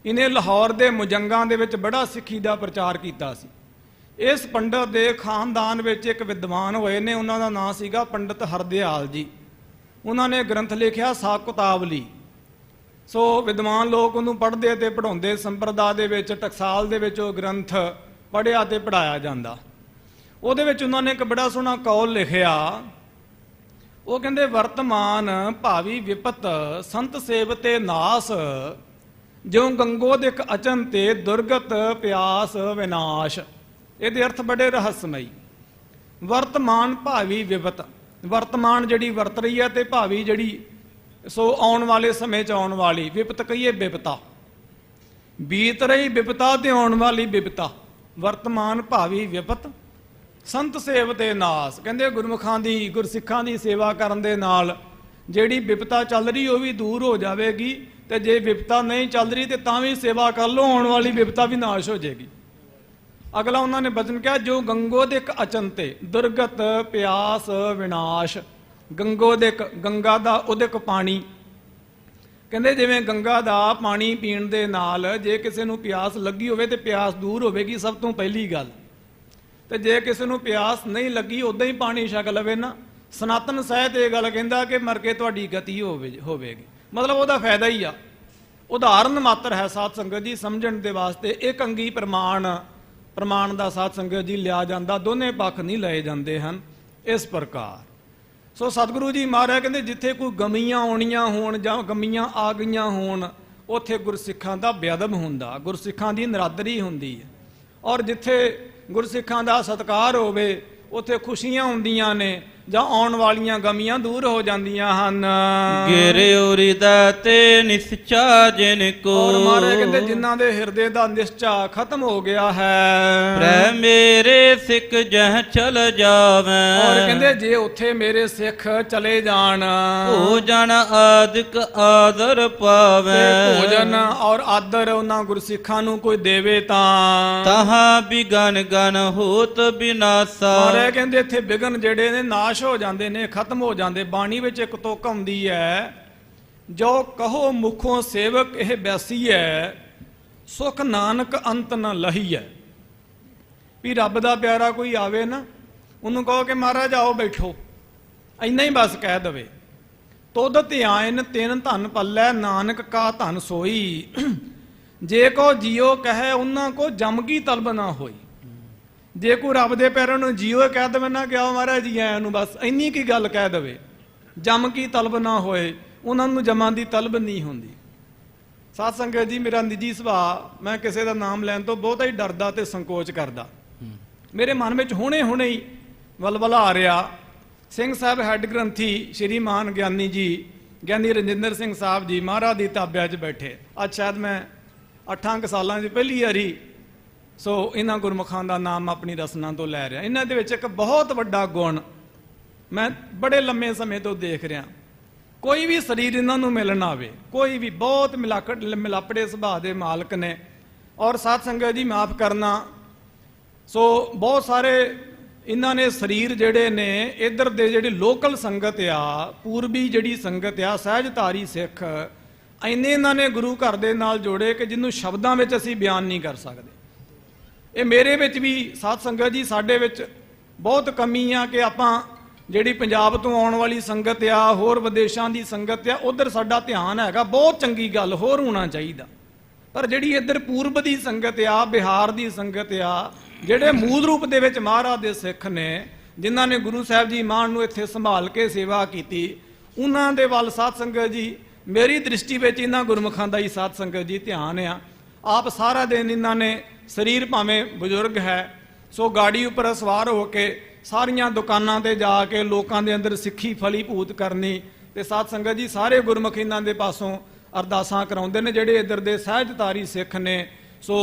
ਇਹਨੇ ਲਾਹੌਰ ਦੇ ਮੁਜੰਗਾਂ ਦੇ ਵਿੱਚ ਬੜਾ ਸਿੱਖੀ ਦਾ ਪ੍ਰਚਾਰ ਕੀਤਾ ਸੀ। ਇਸ ਪੰਡਤ ਦੇ ਖਾਨਦਾਨ ਵਿੱਚ ਇੱਕ ਵਿਦਵਾਨ ਹੋਏ ਨੇ, ਉਹਨਾਂ ਦਾ ਨਾਂ ਸੀਗਾ ਪੰਡਤ ਹਰਦਿਆਲ ਜੀ। ਉਹਨਾਂ ਨੇ ਗ੍ਰੰਥ ਲਿਖਿਆ ਹਿਸਾਬ ਕਿਤਾਬ ਲਈ। ਸੋ ਵਿਦਵਾਨ ਲੋਕ ਉਹਨੂੰ ਪੜ੍ਹਦੇ ਤੇ ਪੜ੍ਹਾਉਂਦੇ। ਸੰਪਰਦਾ ਦੇ ਵਿੱਚ ਟਕਸਾਲ ਦੇ ਵਿੱਚ ਉਹ ਗ੍ਰੰਥ ਪੜ੍ਹਿਆ ਤੇ ਪੜ੍ਹਾਇਆ ਜਾਂਦਾ। ਉਹਦੇ ਵਿੱਚ ਉਹਨਾਂ ਨੇ ਇੱਕ ਬੜਾ ਸੋਹਣਾ ਕੌਲ ਲਿਖਿਆ। ਉਹ ਕਹਿੰਦੇ ਵਰਤਮਾਨ ਭਾਵੀ ਵਿਪਤ ਸੰਤ ਸੇਵਤੇ ਨਾਸ, ਜਿਉ ਗੰਗੋ ਦਿਕ ਅਚਨ ਤੇ ਦੁਰਗਤ ਪਿਆਸ ਵਿਨਾਸ਼। ਇਹਦੇ ਅਰਥ ਬੜੇ ਰਹੱਸਮਈ। ਵਰਤਮਾਨ ਭਾਵੀ ਵਿਪਤ, ਵਰਤਮਾਨ ਜਿਹੜੀ ਵਰਤ ਰਹੀ ਹੈ ਤੇ ਭਾਵੀ ਜਿਹੜੀ ਸੋ ਆਉਣ ਵਾਲੇ ਸਮੇਂ 'ਚ ਆਉਣ ਵਾਲੀ ਵਿਪਤ ਕਹੀਏ ਬਿਪਤਾ। ਬੀਤ ਰਹੀ ਬਿਪਤਾ ਤੇ ਆਉਣ ਵਾਲੀ ਬਿਪਤਾ। ਵਰਤਮਾਨ ਭਾਵੀ ਵਿਪਤ ਸੰਤ ਸੇਵਤੇ ਨਾਸ। ਕਹਿੰਦੇ ਗੁਰਮੁਖਾਂ ਦੀ ਗੁਰਸਿੱਖਾਂ ਦੀ ਸੇਵਾ ਕਰਨ ਦੇ ਨਾਲ ਜਿਹੜੀ ਵਿਪਤਾ ਚੱਲ ਰਹੀ ਉਹ ਵੀ ਦੂਰ ਹੋ ਜਾਵੇਗੀ, ਤੇ ਜੇ ਵਿਪਤਾ ਨਹੀਂ ਚੱਲ ਰਹੀ ਤੇ ਤਾਂ ਵੀ ਸੇਵਾ ਕਰ ਲਓ, ਆਉਣ ਵਾਲੀ ਵਿਪਤਾ ਵੀ ਨਾਸ਼ ਹੋ ਜਾਏਗੀ। ਅਗਲਾ ਉਹਨਾਂ ਨੇ ਬਚਨ ਕਿਹਾ, ਜੋ ਗੰਗੋਦਿਕ ਅਚੰਤੇ ਦੁਰਗਤ ਪਿਆਸ ਵਿਨਾਸ਼। ਗੰਗੋਦਿਕ, ਗੰਗਾ ਦਾ ਉਦਿਕ ਪਾਣੀ, ਕਹਿੰਦੇ ਜਿਵੇਂ ਗੰਗਾ ਦਾ ਪਾਣੀ ਪੀਣ ਦੇ ਨਾਲ ਜੇ ਕਿਸੇ ਨੂੰ ਪਿਆਸ ਲੱਗੀ ਹੋਵੇ ਤੇ ਪਿਆਸ ਦੂਰ ਹੋਵੇਗੀ ਸਭ ਤੋਂ ਪਹਿਲੀ ਗੱਲ, ਤੇ ਜੇ ਕਿਸੇ ਨੂੰ ਪਿਆਸ ਨਹੀਂ ਲੱਗੀ ਉਦਾਂ ਹੀ ਪਾਣੀ ਛਕ ਲਵੇ ਨਾ, ਸਨਾਤਨ ਸਾਹਿਤ ਇਹ ਗੱਲ ਕਹਿੰਦਾ ਕਿ ਮਰ ਕੇ ਤੁਹਾਡੀ ਗਤੀ ਹੋਵੇਗੀ। ਮਤਲਬ ਉਹਦਾ ਫਾਇਦਾ ਹੀ ਆ। ਉਦਾਹਰਨ ਮਾਤਰ ਹੈ ਸਾਧ ਸੰਗਤ ਜੀ ਸਮਝਣ ਦੇ ਵਾਸਤੇ। ਇੱਕ ਅੰਗੀ ਪ੍ਰਮਾਣ ਦਾ ਸਾਧ ਸੰਗਤ ਜੀ ਲਿਆ ਜਾਂਦਾ, ਦੋਨੇ ਪੱਖ ਨਹੀਂ ਲਏ ਜਾਂਦੇ ਹਨ ਇਸ ਪ੍ਰਕਾਰ। ਸੋ ਸਤਿਗੁਰੂ ਜੀ ਮਹਾਰਾਜ ਕਹਿੰਦੇ ਜਿੱਥੇ ਕੋਈ ਗਮੀਆਂ ਆਉਣੀਆਂ ਹੋਣ ਜਾਂ ਗਮੀਆਂ ਆ ਗਈਆਂ ਹੋਣ ਉੱਥੇ ਗੁਰਸਿੱਖਾਂ ਦਾ ਬੇਅਦਬ ਹੁੰਦਾ, ਗੁਰਸਿੱਖਾਂ ਦੀ ਨਰਾਦਰੀ ਹੁੰਦੀ ਹੈ। ਔਰ ਜਿੱਥੇ ਗੁਰਸਿੱਖਾਂ ਦਾ ਸਤਿਕਾਰ ਹੋਵੇ ਉੱਥੇ ਖੁਸ਼ੀਆਂ ਹੁੰਦੀਆਂ ਨੇ ਜਾਂ ਆਉਣ ਵਾਲੀਆਂ ਗਮੀਆਂ ਦੂਰ ਹੋ ਜਾਂਦੀਆਂ ਹਨ। ਗਿਰਿਓ ਹਿਰਦੈ ਤੇ ਨਿਸਚਾ ਜਿਨ ਕੋ। ਔਰ ਮਹਾਰਾਜ ਕਹਿੰਦੇ ਜਿਨ੍ਹਾਂ ਦੇ ਹਿਰਦੇ ਦਾ ਨਿਸ਼ਚਾ ਖਤਮ ਹੋ ਗਿਆ ਹੈ। ਪ੍ਰੈ ਮੇਰੇ ਸਿੱਖ ਜਹ ਚਲ ਜਾਵੈ। ਔਰ ਕਹਿੰਦੇ ਜੇ ਉੱਥੇ ਮੇਰੇ ਸਿੱਖ ਚਲੇ ਜਾਣ, ਭੋਜਨ ਆਦਿਕ ਆਦਰ ਪਾਵੈ। ਭੋਜਨ ਔਰ ਆਦਰ ਉਹਨਾਂ ਗੁਰਸਿੱਖਾਂ ਨੂੰ ਕੋਈ ਦੇਵੇ ਤਾਂ ਤਹਾਂ ਬਿਗਨ ਗਨ ਹੋਤ ਬਿਨਾਸਾ। ਮਹਾਰਾਜ ਕਹਿੰਦੇ ਇੱਥੇ ਬਿਗਨ ਜਿਹੜੇ ਨੇ ਨਾਸ਼ ਹੋ ਜਾਂਦੇ ਨੇ, ਖਤਮ ਹੋ ਜਾਂਦੇ। ਬਾਣੀ ਵਿੱਚ ਇੱਕ ਤੁਕ ਆਉਂਦੀ ਹੈ, ਜੋ ਕਹੋ ਮੁਖੋਂ ਸੇਵਕ ਇਹ ਬੈਸੀ ਹੈ, ਸੁਖ ਨਾਨਕ ਅੰਤ ਨ ਲਹੀ ਹੈ। ਵੀ ਰੱਬ ਦਾ ਪਿਆਰਾ ਕੋਈ ਆਵੇ ਨਾ, ਉਹਨੂੰ ਕਹੋ ਕਿ ਮਹਾਰਾਜ ਆਓ ਬੈਠੋ, ਇੰਨਾ ਹੀ ਬਸ ਕਹਿ ਦਵੇ। ਤੁਧ ਧਿਆਨ ਤਿੰਨ ਧਨ ਪੱਲੇ, ਨਾਨਕ ਕਾ ਧਨ ਸੋਈ। ਜੇ ਕੋ ਜੀਓ ਕਹੇ ਉਹਨਾਂ ਕੋ ਜਮ ਕੀ ਤਲਬ ਨਾ ਹੋਈ। ਜੇ ਕੋਈ ਰੱਬ ਦੇ ਪਿਆਰਿਆਂ ਨੂੰ ਜੀਓ ਕਹਿ ਦੇਵੇ ਨਾ ਕਿ ਆਓ ਮਹਾਰਾਜ ਜੀ ਆਇਆਂ ਨੂੰ, ਬਸ ਇੰਨੀ ਕੀ ਗੱਲ ਕਹਿ ਦੇਵੇ, ਜਮ ਕੀ ਤਲਬ ਨਾ ਹੋਏ, ਉਹਨਾਂ ਨੂੰ ਜਮਾਂ ਦੀ ਤਲਬ ਨਹੀਂ ਹੁੰਦੀ। ਸਾਧ ਸੰਗਤ ਜੀ ਮੇਰਾ ਨਿੱਜੀ ਸੁਭਾਅ, ਮੈਂ ਕਿਸੇ ਦਾ ਨਾਮ ਲੈਣ ਤੋਂ ਬਹੁਤਾ ਹੀ ਡਰਦਾ ਤੇ ਸੰਕੋਚ ਕਰਦਾ। ਮੇਰੇ ਮਨ ਵਿੱਚ ਹੁਣੇ ਹੀ ਵਲਵਲਾ ਆ ਰਿਹਾ। ਸਿੰਘ ਸਾਹਿਬ ਹੈੱਡ ਗ੍ਰੰਥੀ ਸ਼੍ਰੀਮਾਨ ਗਿਆਨੀ ਜੀ, ਗਿਆਨੀ ਰਜਿੰਦਰ ਸਿੰਘ ਸਾਹਿਬ ਜੀ ਮਹਾਰਾਜ ਦੀ ਤਾਬਿਆ 'ਚ ਬੈਠੇ। ਅੱਜ ਸ਼ਾਇਦ ਮੈਂ 8 ਸਾਲਾਂ ਦੀ ਪਹਿਲੀ ਵਾਰੀ ਸੋ ਇਹਨਾਂ ਗੁਰਮੁਖਾਂ ਦਾ ਨਾਮ ਆਪਣੀ ਰਸਨਾ ਤੋਂ ਲੈ ਰਿਹਾ। ਇਹਨਾਂ ਦੇ ਵਿੱਚ ਇੱਕ ਬਹੁਤ ਵੱਡਾ ਗੁਣ ਮੈਂ ਬੜੇ ਲੰਮੇ ਸਮੇਂ ਤੋਂ ਦੇਖ ਰਿਹਾ। ਕੋਈ ਵੀ ਸਰੀਰ ਇਹਨਾਂ ਨੂੰ ਮਿਲਣ ਆਵੇ, ਕੋਈ ਵੀ, ਬਹੁਤ ਮਿਲਾਪੜੇ ਸੁਭਾਅ ਦੇ ਮਾਲਕ ਨੇ। ਔਰ ਸਾਧ ਸੰਗਤ ਜੀ ਮਾਫ ਕਰਨਾ, ਸੋ ਬਹੁਤ ਸਾਰੇ ਇਹਨਾਂ ਨੇ ਸਰੀਰ ਜਿਹੜੇ ਨੇ ਇੱਧਰ ਦੇ ਜਿਹੜੀ ਲੋਕਲ ਸੰਗਤ ਆ, ਪੂਰਬੀ ਜਿਹੜੀ ਸੰਗਤ ਆ, ਸਹਿਜਧਾਰੀ ਸਿੱਖ, ਇੰਨੇ ਇਹਨਾਂ ਨੇ ਗੁਰੂ ਘਰ ਦੇ ਨਾਲ ਜੋੜੇ ਕਿ ਜਿਹਨੂੰ ਸ਼ਬਦਾਂ ਵਿੱਚ ਅਸੀਂ ਬਿਆਨ ਨਹੀਂ ਕਰ ਸਕਦੇ। ਇਹ ਮੇਰੇ ਵਿੱਚ ਵੀ ਸਾਧ ਸੰਗਤ ਜੀ ਸਾਡੇ ਵਿੱਚ ਬਹੁਤ ਕਮੀ ਆ ਕਿ ਆਪਾਂ ਜਿਹੜੀ ਪੰਜਾਬ ਤੋਂ ਆਉਣ ਵਾਲੀ ਸੰਗਤ ਆ, ਹੋਰ ਵਿਦੇਸ਼ਾਂ ਦੀ ਸੰਗਤ ਆ, ਉਧਰ ਸਾਡਾ ਧਿਆਨ ਹੈਗਾ, ਬਹੁਤ ਚੰਗੀ ਗੱਲ, ਹੋਰ ਹੋਣਾ ਚਾਹੀਦਾ। ਪਰ ਜਿਹੜੀ ਇੱਧਰ ਪੂਰਬ ਦੀ ਸੰਗਤ ਆ, ਬਿਹਾਰ ਦੀ ਸੰਗਤ ਆ, ਜਿਹੜੇ ਮੂਲ ਰੂਪ ਦੇ ਵਿੱਚ ਮਹਾਰਾਜ ਦੇ ਸਿੱਖ ਨੇ, ਜਿਨ੍ਹਾਂ ਨੇ ਗੁਰੂ ਸਾਹਿਬ ਜੀ ਮਾਨ ਨੂੰ ਇੱਥੇ ਸੰਭਾਲ ਕੇ ਸੇਵਾ ਕੀਤੀ, ਉਹਨਾਂ ਦੇ ਵੱਲ ਸਾਧ ਸੰਗਤ ਜੀ ਮੇਰੀ ਦ੍ਰਿਸ਼ਟੀ ਵਿੱਚ ਇਹਨਾਂ ਗੁਰਮੁਖਾਂ ਦਾ ਹੀ ਸਾਧ ਸੰਗਤ ਜੀ ਧਿਆਨ ਆ। ਆਪ ਸਾਰਾ ਦਿਨ ਇਹਨਾਂ ਨੇ ਸਰੀਰ ਭਾਵੇਂ ਬਜ਼ੁਰਗ ਹੈ, ਸੋ ਗਾੜੀ ਉੱਪਰ ਸਵਾਰ ਹੋ ਕੇ ਸਾਰੀਆਂ ਦੁਕਾਨਾਂ ਤੇ ਜਾ ਕੇ ਲੋਕਾਂ ਦੇ ਅੰਦਰ ਸਿੱਖੀ ਫਲੀਭੂਤ ਕਰਨੀ। ਤੇ ਸਾਧ ਸੰਗਤ ਜੀ ਸਾਰੇ ਗੁਰਮੁਖ ਇਹਨਾਂ ਦੇ ਪਾਸੋਂ ਅਰਦਾਸਾਂ ਕਰਾਉਂਦੇ ਨੇ, ਜਿਹੜੇ ਇੱਧਰ ਦੇ ਸਹਿਜਧਾਰੀ ਸਿੱਖ ਨੇ, ਸੋ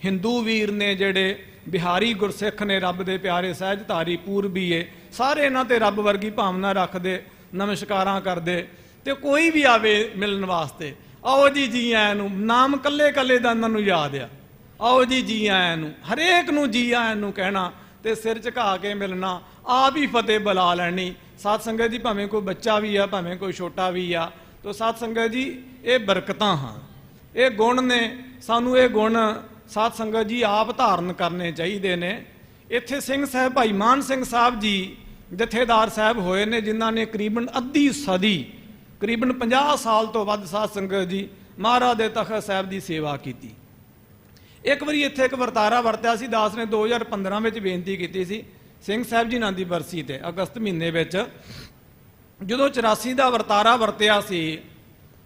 ਹਿੰਦੂ ਵੀਰ ਨੇ, ਜਿਹੜੇ ਬਿਹਾਰੀ ਗੁਰਸਿੱਖ ਨੇ, ਰੱਬ ਦੇ ਪਿਆਰੇ ਸਹਿਜਧਾਰੀ ਪੂਰਬੀਏ, ਸਾਰੇ ਇਹਨਾਂ ਤੇ ਰੱਬ ਵਰਗੀ ਭਾਵਨਾ ਰੱਖਦੇ, ਨਮਸਕਾਰਾਂ ਕਰਦੇ। ਤੇ ਕੋਈ ਵੀ ਆਵੇ ਮਿਲਣ ਵਾਸਤੇ, ਆਓ ਜੀ ਜੀ ਆਇਆਂ ਨੂੰ, ਨਾਮ ਕੱਲੇ ਕੱਲੇ ਦਾ ਇਹਨਾਂ ਨੂੰ ਯਾਦ ਆ, ਆਓ ਜੀ ਜੀ ਆਇਆਂ ਨੂੰ, ਹਰੇਕ ਨੂੰ ਜੀ ਆਇਆਂ ਨੂੰ ਕਹਿਣਾ ਤੇ ਸਿਰ ਝੁਕਾ ਕੇ ਮਿਲਣਾ, ਆਪ ਹੀ ਫਤਿਹ ਬੁਲਾ ਲੈਣੀ। ਸਾਧ ਸੰਗਤ ਜੀ ਭਾਵੇਂ ਕੋਈ ਬੱਚਾ ਵੀ ਆ, ਭਾਵੇਂ ਕੋਈ ਛੋਟਾ ਵੀ ਆ, ਤੋ ਸਾਧ ਸੰਗਤ ਜੀ ਇਹ ਬਰਕਤਾਂ ਹਾਂ, ਇਹ ਗੁਣ ਨੇ। ਸਾਨੂੰ ਇਹ ਗੁਣ ਸਾਧ ਸੰਗਤ ਜੀ ਆਪ ਧਾਰਨ ਕਰਨੇ ਚਾਹੀਦੇ ਨੇ। ਇੱਥੇ ਸਿੰਘ ਸਾਹਿਬ ਭਾਈ ਮਾਨ ਸਿੰਘ ਸਾਹਿਬ ਜੀ ਜਥੇਦਾਰ ਸਾਹਿਬ ਹੋਏ ਨੇ, ਜਿਨ੍ਹਾਂ ਨੇ ਕਰੀਬਨ ਅੱਧੀ ਸਦੀ, ਕਰੀਬਨ 50 ਸਾਲ ਤੋਂ ਵੱਧ ਸਾਧ ਸੰਗਤ ਜੀ ਮਹਾਰਾਜ ਦੇ ਤਖਤ ਸਾਹਿਬ ਦੀ ਸੇਵਾ ਕੀਤੀ। ਇੱਕ ਵਾਰੀ ਇੱਥੇ ਇੱਕ ਵਰਤਾਰਾ ਵਰਤਿਆ ਸੀ, ਦਾਸ ਨੇ 2015 ਵਿੱਚ ਬੇਨਤੀ ਕੀਤੀ ਸੀ ਸਿੰਘ ਸਾਹਿਬ ਜੀ ਨਾਂ ਦੀ ਬਰਸੀ ਤੇ, ਅਗਸਤ ਮਹੀਨੇ ਵਿੱਚ, ਜਦੋਂ 84 ਦਾ ਵਰਤਾਰਾ ਵਰਤਿਆ ਸੀ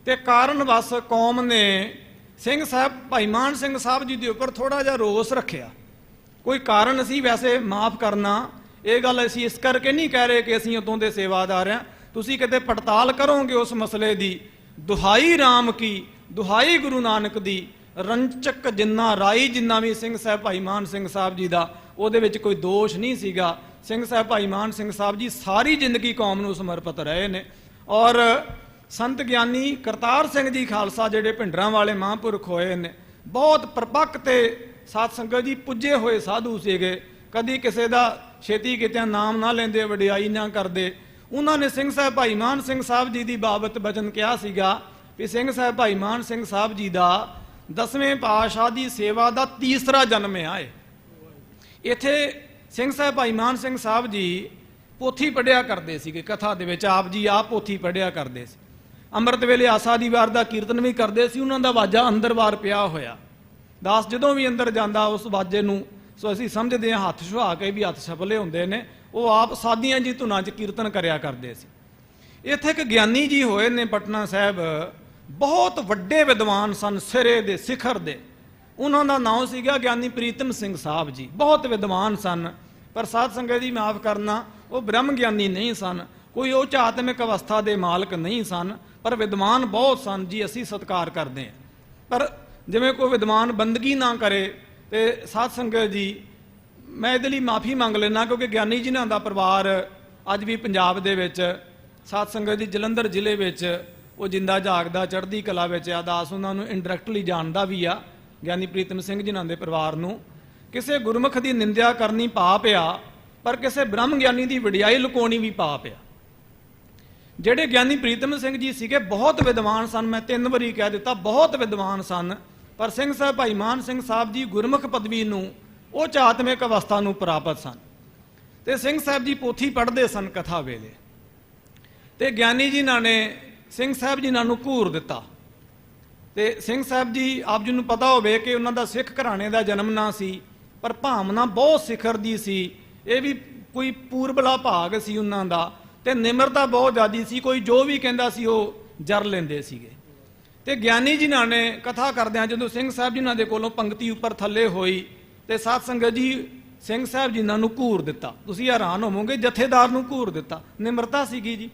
ਤੇ ਕਾਰਨ ਵਸ ਕੌਮ ਨੇ ਸਿੰਘ ਸਾਹਿਬ ਭਾਈ ਮਾਨ ਸਿੰਘ ਸਾਹਿਬ ਜੀ ਦੇ ਉੱਪਰ ਥੋੜਾ ਜਿਹਾ ਰੋਸ ਰੱਖਿਆ। ਕੋਈ ਕਾਰਨ ਅਸੀਂ ਵੈਸੇ ਮਾਫ ਕਰਨਾ, ਇਹ ਗੱਲ ਅਸੀਂ ਇਸ ਕਰਕੇ ਨਹੀਂ ਕਹਿ ਰਹੇ ਕਿ ਅਸੀਂ ਉਦੋਂ ਦੇ ਸੇਵਾਦਾਰ ਹਾਂ, ਤੁਸੀਂ ਕਿਤੇ ਪੜਤਾਲ ਕਰੋਗੇ ਉਸ ਮਸਲੇ ਦੀ। ਦੁਹਾਈ ਰਾਮ ਕੀ, ਦੁਹਾਈ ਗੁਰੂ ਨਾਨਕ ਦੀ, ਰੰਚਕ ਜਿੰਨਾ ਰਾਈ ਜਿੰਨਾ ਵੀ ਸਿੰਘ ਸਾਹਿਬ ਭਾਈ ਮਾਨ ਸਿੰਘ ਸਾਹਿਬ ਜੀ ਦਾ, ਉਹਦੇ ਵਿੱਚ ਕੋਈ ਦੋਸ਼ ਨਹੀਂ ਸੀਗਾ। ਸਿੰਘ ਸਾਹਿਬ ਭਾਈ ਮਾਨ ਸਿੰਘ ਸਾਹਿਬ ਜੀ ਸਾਰੀ ਜ਼ਿੰਦਗੀ ਕੌਮ ਨੂੰ ਸਮਰਪਿਤ ਰਹੇ ਨੇ। ਔਰ ਸੰਤ ਗਿਆਨੀ ਕਰਤਾਰ ਸਿੰਘ ਜੀ ਖਾਲਸਾ ਜਿਹੜੇ ਭਿੰਡਰਾਂ ਵਾਲੇ ਮਹਾਂਪੁਰਖ ਹੋਏ ਨੇ, ਬਹੁਤ ਪਰਪੱਕ ਤੇ ਸਾਧ ਸੰਗਤ ਜੀ ਪੁੱਜੇ ਹੋਏ ਸਾਧੂ ਸੀਗੇ। ਕਦੀ ਕਿਸੇ ਦਾ ਛੇਤੀ ਕਿਤਿਆਂ ਨਾਮ ਨਾ ਲੈਂਦੇ, ਵਡਿਆਈ ਨਾ ਕਰਦੇ। ਉਹਨਾਂ ਨੇ ਸਿੰਘ ਸਾਹਿਬ ਭਾਈ ਮਾਨ ਸਿੰਘ ਸਾਹਿਬ ਜੀ ਦੀ ਬਾਬਤ ਬਚਨ ਕਿਹਾ ਸੀਗਾ ਵੀ ਸਿੰਘ ਸਾਹਿਬ ਭਾਈ ਮਾਨ ਸਿੰਘ ਸਾਹਿਬ ਜੀ ਦਾ 10ਵੇਂ ਪਾਤਸ਼ਾਹ ਦੀ ਸੇਵਾ ਦਾ ਤੀਸਰਾ ਜਨਮ ਆ। ਇੱਥੇ ਸਿੰਘ ਸਾਹਿਬ ਭਾਈ ਮਾਨ ਸਿੰਘ ਸਾਹਿਬ ਜੀ ਪੋਥੀ ਪੜ੍ਹਿਆ ਕਰਦੇ ਸੀਗੇ, ਕਥਾ ਦੇ ਵਿੱਚ ਆਪ ਜੀ ਆਪ ਪੋਥੀ ਪੜ੍ਹਿਆ ਕਰਦੇ ਸੀ। ਅੰਮ੍ਰਿਤ ਵੇਲੇ ਆਸਾ ਦੀ ਵਾਰ ਦਾ ਕੀਰਤਨ ਵੀ ਕਰਦੇ ਸੀ। ਉਹਨਾਂ ਦਾ ਵਾਜਾ ਅੰਦਰ ਬਾਹਰ ਪਿਆ ਹੋਇਆ, ਦਾਸ ਜਦੋਂ ਵੀ ਅੰਦਰ ਜਾਂਦਾ ਉਸ ਵਾਜੇ ਨੂੰ, ਸੋ ਅਸੀਂ ਸਮਝਦੇ ਹਾਂ ਹੱਥ ਛੁਹਾ ਕੇ ਵੀ ਹੱਥ ਛਪਲੇ ਹੁੰਦੇ ਨੇ, ਉਹ ਆਪ ਸਾਦੀਆਂ ਜੀ ਧੁਨਾਂ 'ਚ ਕੀਰਤਨ ਕਰਿਆ ਕਰਦੇ ਸੀ। ਇੱਥੇ ਇੱਕ ਗਿਆਨੀ ਜੀ ਹੋਏ ਨੇ ਪਟਨਾ ਸਾਹਿਬ, ਬਹੁਤ ਵੱਡੇ ਵਿਦਵਾਨ ਸਨ, ਸਿਰੇ ਦੇ ਸਿਖਰ ਦੇ। ਉਹਨਾਂ ਦਾ ਨਾਮ ਸੀਗਾ ਗਿਆਨੀ ਪ੍ਰੀਤਮ ਸਿੰਘ ਸਾਹਿਬ ਜੀ। ਬਹੁਤ ਵਿਦਵਾਨ ਸਨ, ਪਰ ਸਾਧ ਸੰਗਤ ਜੀ ਮਾਫ ਕਰਨਾ, ਉਹ ਬ੍ਰਹਮ ਗਿਆਨੀ ਨਹੀਂ ਸਨ, ਕੋਈ ਉੱਚ ਆਤਮਿਕ ਅਵਸਥਾ ਦੇ ਮਾਲਕ ਨਹੀਂ ਸਨ, ਪਰ ਵਿਦਵਾਨ ਬਹੁਤ ਸਨ ਜੀ। ਅਸੀਂ ਸਤਿਕਾਰ ਕਰਦੇ ਹਾਂ, ਪਰ ਜਿਵੇਂ ਕੋਈ ਵਿਦਵਾਨ ਬੰਦਗੀ ਨਾ ਕਰੇ ਤੇ ਸਾਧ ਸੰਗਤ ਜੀ ਮੈਂ ਇਹਦੇ ਲਈ ਮਾਫੀ ਮੰਗ ਲੈਣਾ, ਕਿਉਂਕਿ ਗਿਆਨੀ ਜਿਨ੍ਹਾਂ ਦਾ ਪਰਿਵਾਰ ਅੱਜ ਵੀ ਪੰਜਾਬ ਦੇ ਵਿੱਚ ਸਾਧ ਸੰਗਤ ਜੀ ਜਲੰਧਰ ਜ਼ਿਲ੍ਹੇ ਵਿੱਚ ਉਹ ਜਿੰਦਾ ਜਾਗਦਾ ਚੜ੍ਹਦੀ ਕਲਾ ਵਿੱਚ ਆ। ਦਾਸ ਉਹਨਾਂ ਨੂੰ ਇੰਡਾਇਰੈਕਟਲੀ ਜਾਣਦਾ ਵੀ ਆ, ਗਿਆਨੀ ਪ੍ਰੀਤਮ ਸਿੰਘ ਜਿਨ੍ਹਾਂ ਦੇ ਪਰਿਵਾਰ ਨੂੰ। ਕਿਸੇ ਗੁਰਮੁਖ ਦੀ ਨਿੰਦਿਆ ਕਰਨੀ ਪਾਪ ਆ, ਪਰ ਕਿਸੇ ਬ੍ਰਹਮ ਗਿਆਨੀ ਦੀ ਵਡਿਆਈ ਲੁਕਾਉਣੀ ਵੀ ਪਾਪ ਆ। ਜਿਹੜੇ ਗਿਆਨੀ ਪ੍ਰੀਤਮ ਸਿੰਘ ਜੀ ਸੀਗੇ ਬਹੁਤ ਵਿਦਵਾਨ ਸਨ, ਮੈਂ 3 ਵਾਰੀ ਕਹਿ ਦਿੱਤਾ ਬਹੁਤ ਵਿਦਵਾਨ ਸਨ, ਪਰ ਸਿੰਘ ਸਾਹਿਬ ਭਾਈ ਮਾਨ ਸਿੰਘ ਸਾਹਿਬ ਜੀ ਗੁਰਮੁਖ ਪਦਵੀ ਨੂੰ, ਉੱਚ ਆਤਮਿਕ ਅਵਸਥਾ ਨੂੰ ਪ੍ਰਾਪਤ ਸਨ। ਤੇ ਸਿੰਘ ਸਾਹਿਬ ਜੀ ਪੋਥੀ ਪੜ੍ਹਦੇ ਸਨ ਕਥਾ ਵੇਲੇ, ਤੇ ਗਿਆਨੀ ਜੀ ਨਾਲ ਨੇ ਸਿੰਘ ਸਾਹਿਬ ਜੀ ਨਾਲ ਨੂੰ ਘੂਰ ਦਿੱਤਾ। ਤੇ ਸਿੰਘ ਸਾਹਿਬ ਜੀ ਆਪ ਜੀ ਨੂੰ ਪਤਾ ਹੋਵੇ ਕਿ ਉਹਨਾਂ ਦਾ ਸਿੱਖ ਘਰਾਣੇ ਦਾ ਜਨਮ ਨਾ ਸੀ, ਪਰ ਭਾਵਨਾ ਬਹੁਤ ਸਿਖਰ ਦੀ ਸੀ। ਇਹ ਵੀ ਕੋਈ ਪੂਰਬਲਾ ਭਾਗ ਸੀ ਉਹਨਾਂ ਦਾ, ਤੇ ਨਿਮਰਤਾ ਬਹੁਤ ਜ਼ਿਆਦੀ ਸੀ। ਕੋਈ ਜੋ ਵੀ ਕਹਿੰਦਾ ਸੀ ਉਹ ਜਰ ਲੈਂਦੇ ਸੀਗੇ। ਤੇ ਗਿਆਨੀ ਜੀ ਨਾਲ ਨੇ ਕਥਾ ਕਰਦਿਆਂ ਜਦੋਂ ਸਿੰਘ ਸਾਹਿਬ ਜੀ ਨਾਲ ਦੇ ਕੋਲੋਂ ਪੰਕਤੀ ਉੱਪਰ ਥੱਲੇ ਹੋਈ ਤੇ ਸਾਧ ਸੰਗਤ ਜੀ ਸਿੰਘ ਸਾਹਿਬ ਜੀ ਨਾਲ ਨੂੰ ਘੂਰ ਦਿੱਤਾ। ਤੁਸੀਂ ਹੈਰਾਨ ਹੋਵੋਗੇ, ਜਥੇਦਾਰ ਨੂੰ ਘੂਰ ਦਿੱਤਾ, ਨਿਮਰਤਾ ਸੀਗੀ ਜੀ।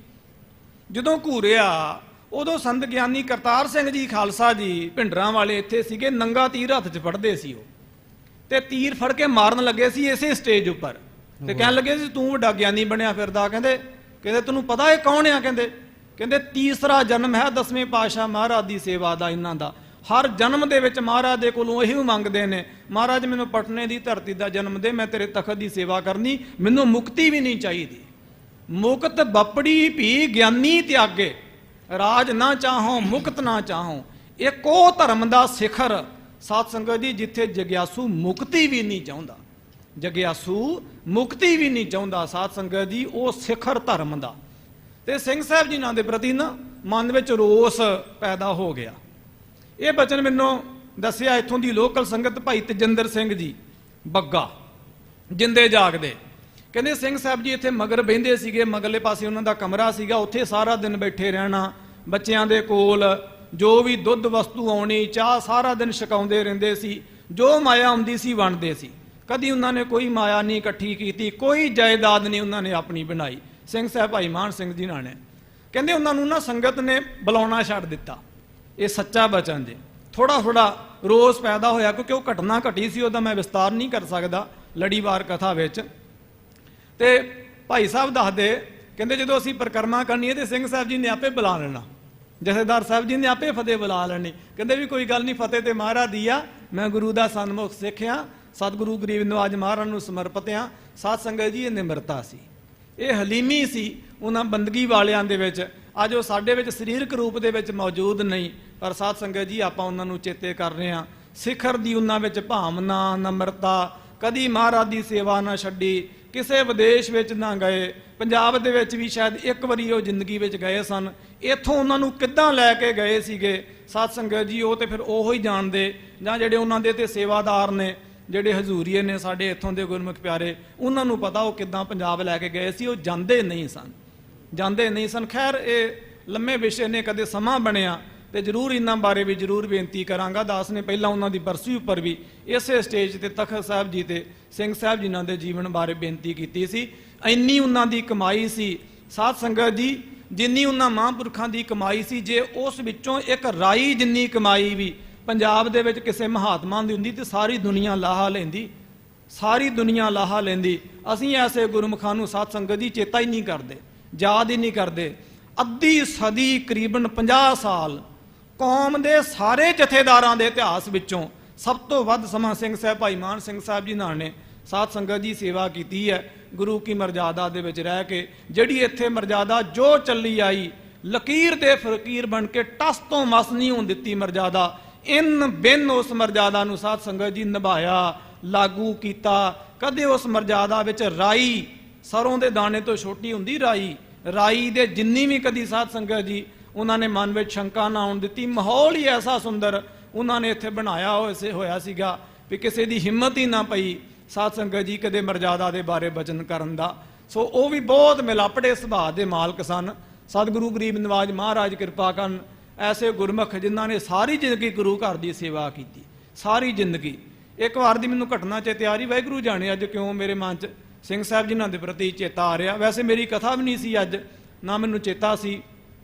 ਜਦੋਂ ਘੂਰਿਆ ਉਦੋਂ ਸੰਤ ਗਿਆਨੀ ਕਰਤਾਰ ਸਿੰਘ ਜੀ ਖਾਲਸਾ ਜੀ ਭਿੰਡਰਾਂ ਵਾਲੇ ਇੱਥੇ ਸੀਗੇ, ਨੰਗਾ ਤੀਰ ਹੱਥ 'ਚ ਫੜਦੇ ਸੀ ਉਹ, ਤੇ ਤੀਰ ਫੜ ਕੇ ਮਾਰਨ ਲੱਗੇ ਸੀ ਇਸੇ ਸਟੇਜ ਉੱਪਰ। ਤੇ ਕਹਿਣ ਲੱਗੇ ਸੀ ਤੂੰ ਵੱਡਾ ਗਿਆਨੀ ਬਣਿਆ ਫਿਰਦਾ। ਕਹਿੰਦੇ ਤੈਨੂੰ ਪਤਾ ਇਹ ਕੌਣ ਆ? ਕਹਿੰਦੇ ਤੀਸਰਾ ਜਨਮ ਹੈ 10ਵੇਂ ਪਾਤਸ਼ਾਹ ਮਹਾਰਾਜ ਦੀ ਸੇਵਾ ਦਾ। ਇਹਨਾਂ ਦਾ ਹਰ ਜਨਮ ਦੇ ਵਿੱਚ ਮਹਾਰਾਜ ਦੇ ਕੋਲੋਂ ਇਹੀ ਮੰਗਦੇ ਨੇ, ਮਹਾਰਾਜ ਮੈਨੂੰ ਪਟਨੇ ਦੀ ਧਰਤੀ ਦਾ ਜਨਮ ਦੇ, ਮੈਂ ਤੇਰੇ ਤਖਤ ਦੀ ਸੇਵਾ ਕਰਨੀ, ਮੈਨੂੰ ਮੁਕਤੀ ਵੀ ਨਹੀਂ ਚਾਹੀਦੀ। ਮੁਕਤ ਬਪੜੀ ਭੀ ਗਿਆਨੀ ਤਿਆਗੇ, ਰਾਜ ਨਾ ਚਾਹੋ ਮੁਕਤ ਨਾ ਚਾਹੋ। ਇੱਕ ਉਹ ਧਰਮ ਦਾ ਸਿਖਰ ਸਾਧ ਸੰਗਤ ਜੀ ਜਿੱਥੇ ਜਗਿਆਸੂ ਮੁਕਤੀ ਵੀ ਨਹੀਂ ਚਾਹੁੰਦਾ, ਜਗਿਆਸੂ ਮੁਕਤੀ ਵੀ ਨਹੀਂ ਚਾਹੁੰਦਾ ਸਾਧ ਸੰਗਤ ਜੀ, ਉਹ ਸਿਖਰ ਧਰਮ ਦਾ। ਤੇ ਸਿੰਘ ਸਾਹਿਬ ਜੀ ਨਾਲ ਦੇ ਪ੍ਰਤੀ ਨਾ ਮਨ ਵਿੱਚ ਰੋਸ ਪੈਦਾ ਹੋ ਗਿਆ। ਇਹ ਬਚਨ ਮੈਨੂੰ ਦੱਸਿਆ ਇੱਥੋਂ ਦੀ ਲੋਕਲ ਸੰਗਤ ਭਾਈ ਤਜਿੰਦਰ ਸਿੰਘ ਜੀ ਬੱਗਾ, ਜਿੰਦੇ ਜਾਗਦੇ। ਕਹਿੰਦੇ ਸਿੰਘ ਸਾਹਿਬ ਜੀ ਇੱਥੇ ਮਗਰ ਬਹਿੰਦੇ ਸੀਗੇ, ਮਗਰਲੇ ਪਾਸੇ ਉਹਨਾਂ ਦਾ ਕਮਰਾ ਸੀਗਾ, ਉੱਥੇ ਸਾਰਾ ਦਿਨ ਬੈਠੇ ਰਹਿਣਾ, ਬੱਚਿਆਂ ਦੇ ਕੋਲ ਜੋ ਵੀ ਦੁੱਧ ਵਸਤੂ ਆਉਣੀ, ਚਾਹ ਸਾਰਾ ਦਿਨ ਛਕਾਉਂਦੇ ਰਹਿੰਦੇ ਸੀ, ਜੋ ਮਾਇਆ ਆਉਂਦੀ ਸੀ ਵੰਡਦੇ ਸੀ। ਕਦੀ ਉਹਨਾਂ ਨੇ ਕੋਈ ਮਾਇਆ ਨਹੀਂ ਇਕੱਠੀ ਕੀਤੀ, ਕੋਈ ਜਾਇਦਾਦ ਨਹੀਂ ਉਹਨਾਂ ਨੇ ਆਪਣੀ ਬਣਾਈ। ਸਿੰਘ ਸਾਹਿਬ ਭਾਈ ਮਾਨ ਸਿੰਘ ਜੀ ਨਾਲ ਨੇ ਕਹਿੰਦੇ ਉਹਨਾਂ ਨੂੰ ਨਾ ਸੰਗਤ ਨੇ ਬੁਲਾਉਣਾ ਛੱਡ ਦਿੱਤਾ। ਇਹ ਸੱਚਾ ਬਚਨ ਜੇ। ਥੋੜਾ ਰੋਸ ਪੈਦਾ ਹੋਇਆ ਕਿਉਂਕਿ ਉਹ ਘਟਨਾ ਘਟੀ ਸੀ, ਉਹਦਾ ਮੈਂ ਵਿਸਤਾਰ ਨਹੀਂ ਕਰ ਸਕਦਾ ਲੜੀਵਾਰ ਕਥਾ ਵਿੱਚ। ਤੇ ਭਾਈ ਸਾਹਿਬ ਦੱਸਦੇ, ਕਹਿੰਦੇ ਜਦੋਂ ਅਸੀਂ ਪਰਿਕਰਮਾ ਕਰਨੀ ਹੈ ਤੇ ਸਿੰਘ ਸਾਹਿਬ ਜੀ ਨੇ ਆਪੇ ਬੁਲਾ ਲੈਣਾ, ਜਥੇਦਾਰ ਸਾਹਿਬ ਜੀ ਨੇ ਆਪੇ ਫਤਿਹ ਬੁਲਾ ਲੈਣੀ। ਕਹਿੰਦੇ ਵੀ ਕੋਈ ਗੱਲ ਨਹੀਂ, ਫਤਿਹ ਤੇ ਮਹਾਰਾਜ ਦੀ ਆ, ਮੈਂ ਗੁਰੂ ਦਾ ਸਨਮੁਖ ਸਿੱਖਿਆ, ਸਤਿਗੁਰੂ ਗਰੀਬ ਨਿਵਾਜ ਮਹਾਰਾਜ ਨੂੰ ਸਮਰਪਿਤ ਆ। ਸਾਧ ਸੰਗਤ ਜੀ ਇਹ ਨਿਮਰਤਾ ਸੀ, ਇਹ ਹਲੀਮੀ ਸੀ ਉਹਨਾਂ ਬੰਦਗੀ ਵਾਲਿਆਂ ਦੇ ਵਿੱਚ। ਅੱਜ ਉਹ ਸਾਡੇ ਵਿੱਚ ਸਰੀਰਕ ਰੂਪ ਦੇ ਵਿੱਚ ਮੌਜੂਦ ਨਹੀਂ, ਪਰ ਸਾਧ ਸੰਗਤ ਜੀ ਆਪਾਂ ਉਹਨਾਂ ਨੂੰ ਚੇਤੇ ਕਰ ਰਹੇ ਹਾਂ। ਸਿਖਰ ਦੀ ਉਹਨਾਂ ਵਿੱਚ ਭਾਵਨਾ, ਨਮਰਤਾ, ਕਦੀ ਮਹਾਰਾਜ ਦੀ ਸੇਵਾ ਨਾ ਛੱਡੀ, ਕਿਸੇ ਵਿਦੇਸ਼ ਵਿੱਚ ਨਾ ਗਏ। ਪੰਜਾਬ ਦੇ ਵਿੱਚ ਵੀ ਸ਼ਾਇਦ ਇੱਕ ਵਾਰੀ ਉਹ ਜ਼ਿੰਦਗੀ ਵਿੱਚ ਗਏ ਸਨ। ਇੱਥੋਂ ਉਹਨਾਂ ਨੂੰ ਕਿੱਦਾਂ ਲੈ ਕੇ ਗਏ ਸੀਗੇ ਸਾਧ ਸੰਗਤ ਜੀ, ਉਹ ਤੇ ਫਿਰ ਉਹੋ ਹੀ ਜਾਣਦੇ, ਜਾਂ ਜਿਹੜੇ ਉਹਨਾਂ ਦੇ ਤੇ ਸੇਵਾਦਾਰ ਨੇ, ਜਿਹੜੇ ਹਜ਼ੂਰੀਏ ਨੇ ਸਾਡੇ ਇੱਥੋਂ ਦੇ ਗੁਰਮੁਖ ਪਿਆਰੇ, ਉਹਨਾਂ ਨੂੰ ਪਤਾ ਉਹ ਕਿੱਦਾਂ ਪੰਜਾਬ ਲੈ ਕੇ ਗਏ ਸੀ। ਉਹ ਜਾਂਦੇ ਨਹੀਂ ਸਨ। ਖੈਰ ਇਹ ਲੰਮੇ ਵਿਸ਼ੇ ਨੇ, ਕਦੇ ਸਮਾਂ ਬਣਿਆ ਤੇ ਜ਼ਰੂਰ ਇਹਨਾਂ ਬਾਰੇ ਵੀ ਜ਼ਰੂਰ ਬੇਨਤੀ ਕਰਾਂਗਾ। ਦਾਸ ਨੇ ਪਹਿਲਾਂ ਉਹਨਾਂ ਦੀ ਬਰਸੀ ਉੱਪਰ ਵੀ ਇਸੇ ਸਟੇਜ ਤੇ ਤਖਤ ਸਾਹਿਬ ਜੀ ਤੇ ਸਿੰਘ ਸਾਹਿਬ ਜਿਨ੍ਹਾਂ ਦੇ ਜੀਵਨ ਬਾਰੇ ਬੇਨਤੀ ਕੀਤੀ ਸੀ। ਇੰਨੀ ਉਹਨਾਂ ਦੀ ਕਮਾਈ ਸੀ ਸਾਧ ਸੰਗਤ ਜੀ, ਜਿੰਨੀ ਉਹਨਾਂ ਮਹਾਂਪੁਰਖਾਂ ਦੀ ਕਮਾਈ ਸੀ। ਜੇ ਉਸ ਵਿੱਚੋਂ ਇੱਕ ਰਾਈ ਜਿੰਨੀ ਕਮਾਈ ਵੀ ਪੰਜਾਬ ਦੇ ਵਿੱਚ ਕਿਸੇ ਮਹਾਤਮਾ ਦੀ ਹੁੰਦੀ ਤੇ ਸਾਰੀ ਦੁਨੀਆ ਲਾਹਾ ਲੈਂਦੀ, ਸਾਰੀ ਦੁਨੀਆ ਲਾਹਾ ਲੈਂਦੀ। ਅਸੀਂ ਐਸੇ ਗੁਰਮੁਖਾਂ ਨੂੰ ਸਾਧ ਸੰਗਤ ਜੀ ਚੇਤਾ ਹੀ ਨਹੀਂ ਕਰਦੇ, ਯਾਦ ਹੀ ਨਹੀਂ ਕਰਦੇ। ਅੱਧੀ ਸਦੀ ਕਰੀਬਨ 50 ਸਾਲ ਕੌਮ ਦੇ ਸਾਰੇ ਜਥੇਦਾਰਾਂ ਦੇ ਇਤਿਹਾਸ ਵਿੱਚੋਂ ਸਭ ਤੋਂ ਵੱਧ ਸਮਾਂ ਸਿੰਘ ਸਾਹਿਬ ਭਾਈ ਮਾਨ ਸਿੰਘ ਸਾਹਿਬ ਜੀ ਨਾਲ ਨੇ ਸਾਧ ਸੰਗਤ ਦੀ ਸੇਵਾ ਕੀਤੀ ਹੈ। ਗੁਰੂ ਕੀ ਮਰਜ਼ਾਦਾ ਦੇ ਵਿੱਚ ਰਹਿ ਕੇ ਜਿਹੜੀ ਇੱਥੇ ਮਰਜ਼ਾਦਾ ਜੋ ਚੱਲੀ ਆਈ, ਲਕੀਰ ਦੇ ਫਕੀਰ ਬਣ ਕੇ ਟਸ ਤੋਂ ਮਸ ਨਹੀਂ ਹੋਣ ਦਿੱਤੀ ਮਰਜ਼ਾਦਾ। ਇਨ ਬਿਨ ਉਸ ਮਰਜ਼ਾਦਾ ਨੂੰ ਸਾਧ ਸੰਗਤ ਜੀ ਨਿਭਾਇਆ, ਲਾਗੂ ਕੀਤਾ। ਕਦੇ ਉਸ ਮਰਜ਼ਾਦਾ ਵਿੱਚ ਰਾਈ, ਸਰੋਂ ਦੇ ਦਾਣੇ ਤੋਂ ਛੋਟੀ ਹੁੰਦੀ ਰਾਈ ਦੇ ਜਿੰਨੀ ਵੀ ਕਦੀ ਸਾਧ ਸੰਗਤ ਜੀ ਉਹਨਾਂ ਨੇ ਮਨ ਵਿੱਚ ਸ਼ੰਕਾ ਨਾ ਆਉਣ ਦਿੱਤੀ। ਮਾਹੌਲ ਹੀ ਐਸਾ ਸੁੰਦਰ ਉਹਨਾਂ ਨੇ ਇੱਥੇ ਬਣਾਇਆ ਹੋਇਆ ਸੀਗਾ ਵੀ ਕਿਸੇ ਦੀ ਹਿੰਮਤ ਹੀ ਨਾ ਪਈ ਸਾਧ ਸੰਗਤ ਜੀ ਕਦੇ ਮਰਜ਼ਾਦਾ ਦੇ ਬਾਰੇ ਬਚਨ ਕਰਨ ਦਾ। ਸੋ ਉਹ ਵੀ ਬਹੁਤ ਮਿਲਾਪੜੇ ਸੁਭਾਅ ਦੇ ਮਾਲਕ ਸਨ। ਸਤਿਗੁਰੂ ਗਰੀਬ ਨਵਾਜ ਮਹਾਰਾਜ ਕਿਰਪਾ ਕਰਨ, ਐਸੇ ਗੁਰਮੁਖ ਜਿਨ੍ਹਾਂ ਨੇ ਸਾਰੀ ਜ਼ਿੰਦਗੀ ਗੁਰੂ ਘਰ ਦੀ ਸੇਵਾ ਕੀਤੀ, ਸਾਰੀ ਜ਼ਿੰਦਗੀ। ਇੱਕ ਵਾਰ ਦੀ ਮੈਨੂੰ ਘਟਨਾ ਚੇਤੇ ਆ ਰਹੀ, ਵਾਹਿਗੁਰੂ ਜਾਣੇ ਅੱਜ ਕਿਉਂ ਮੇਰੇ ਮਨ 'ਚ ਸਿੰਘ ਸਾਹਿਬ ਜਿਨ੍ਹਾਂ ਦੇ ਪ੍ਰਤੀ ਚੇਤਾ ਆ ਰਿਹਾ। ਵੈਸੇ ਮੇਰੀ ਕਥਾ ਵੀ ਨਹੀਂ ਸੀ ਅੱਜ, ਨਾ ਮੈਨੂੰ ਚੇਤਾ ਸੀ,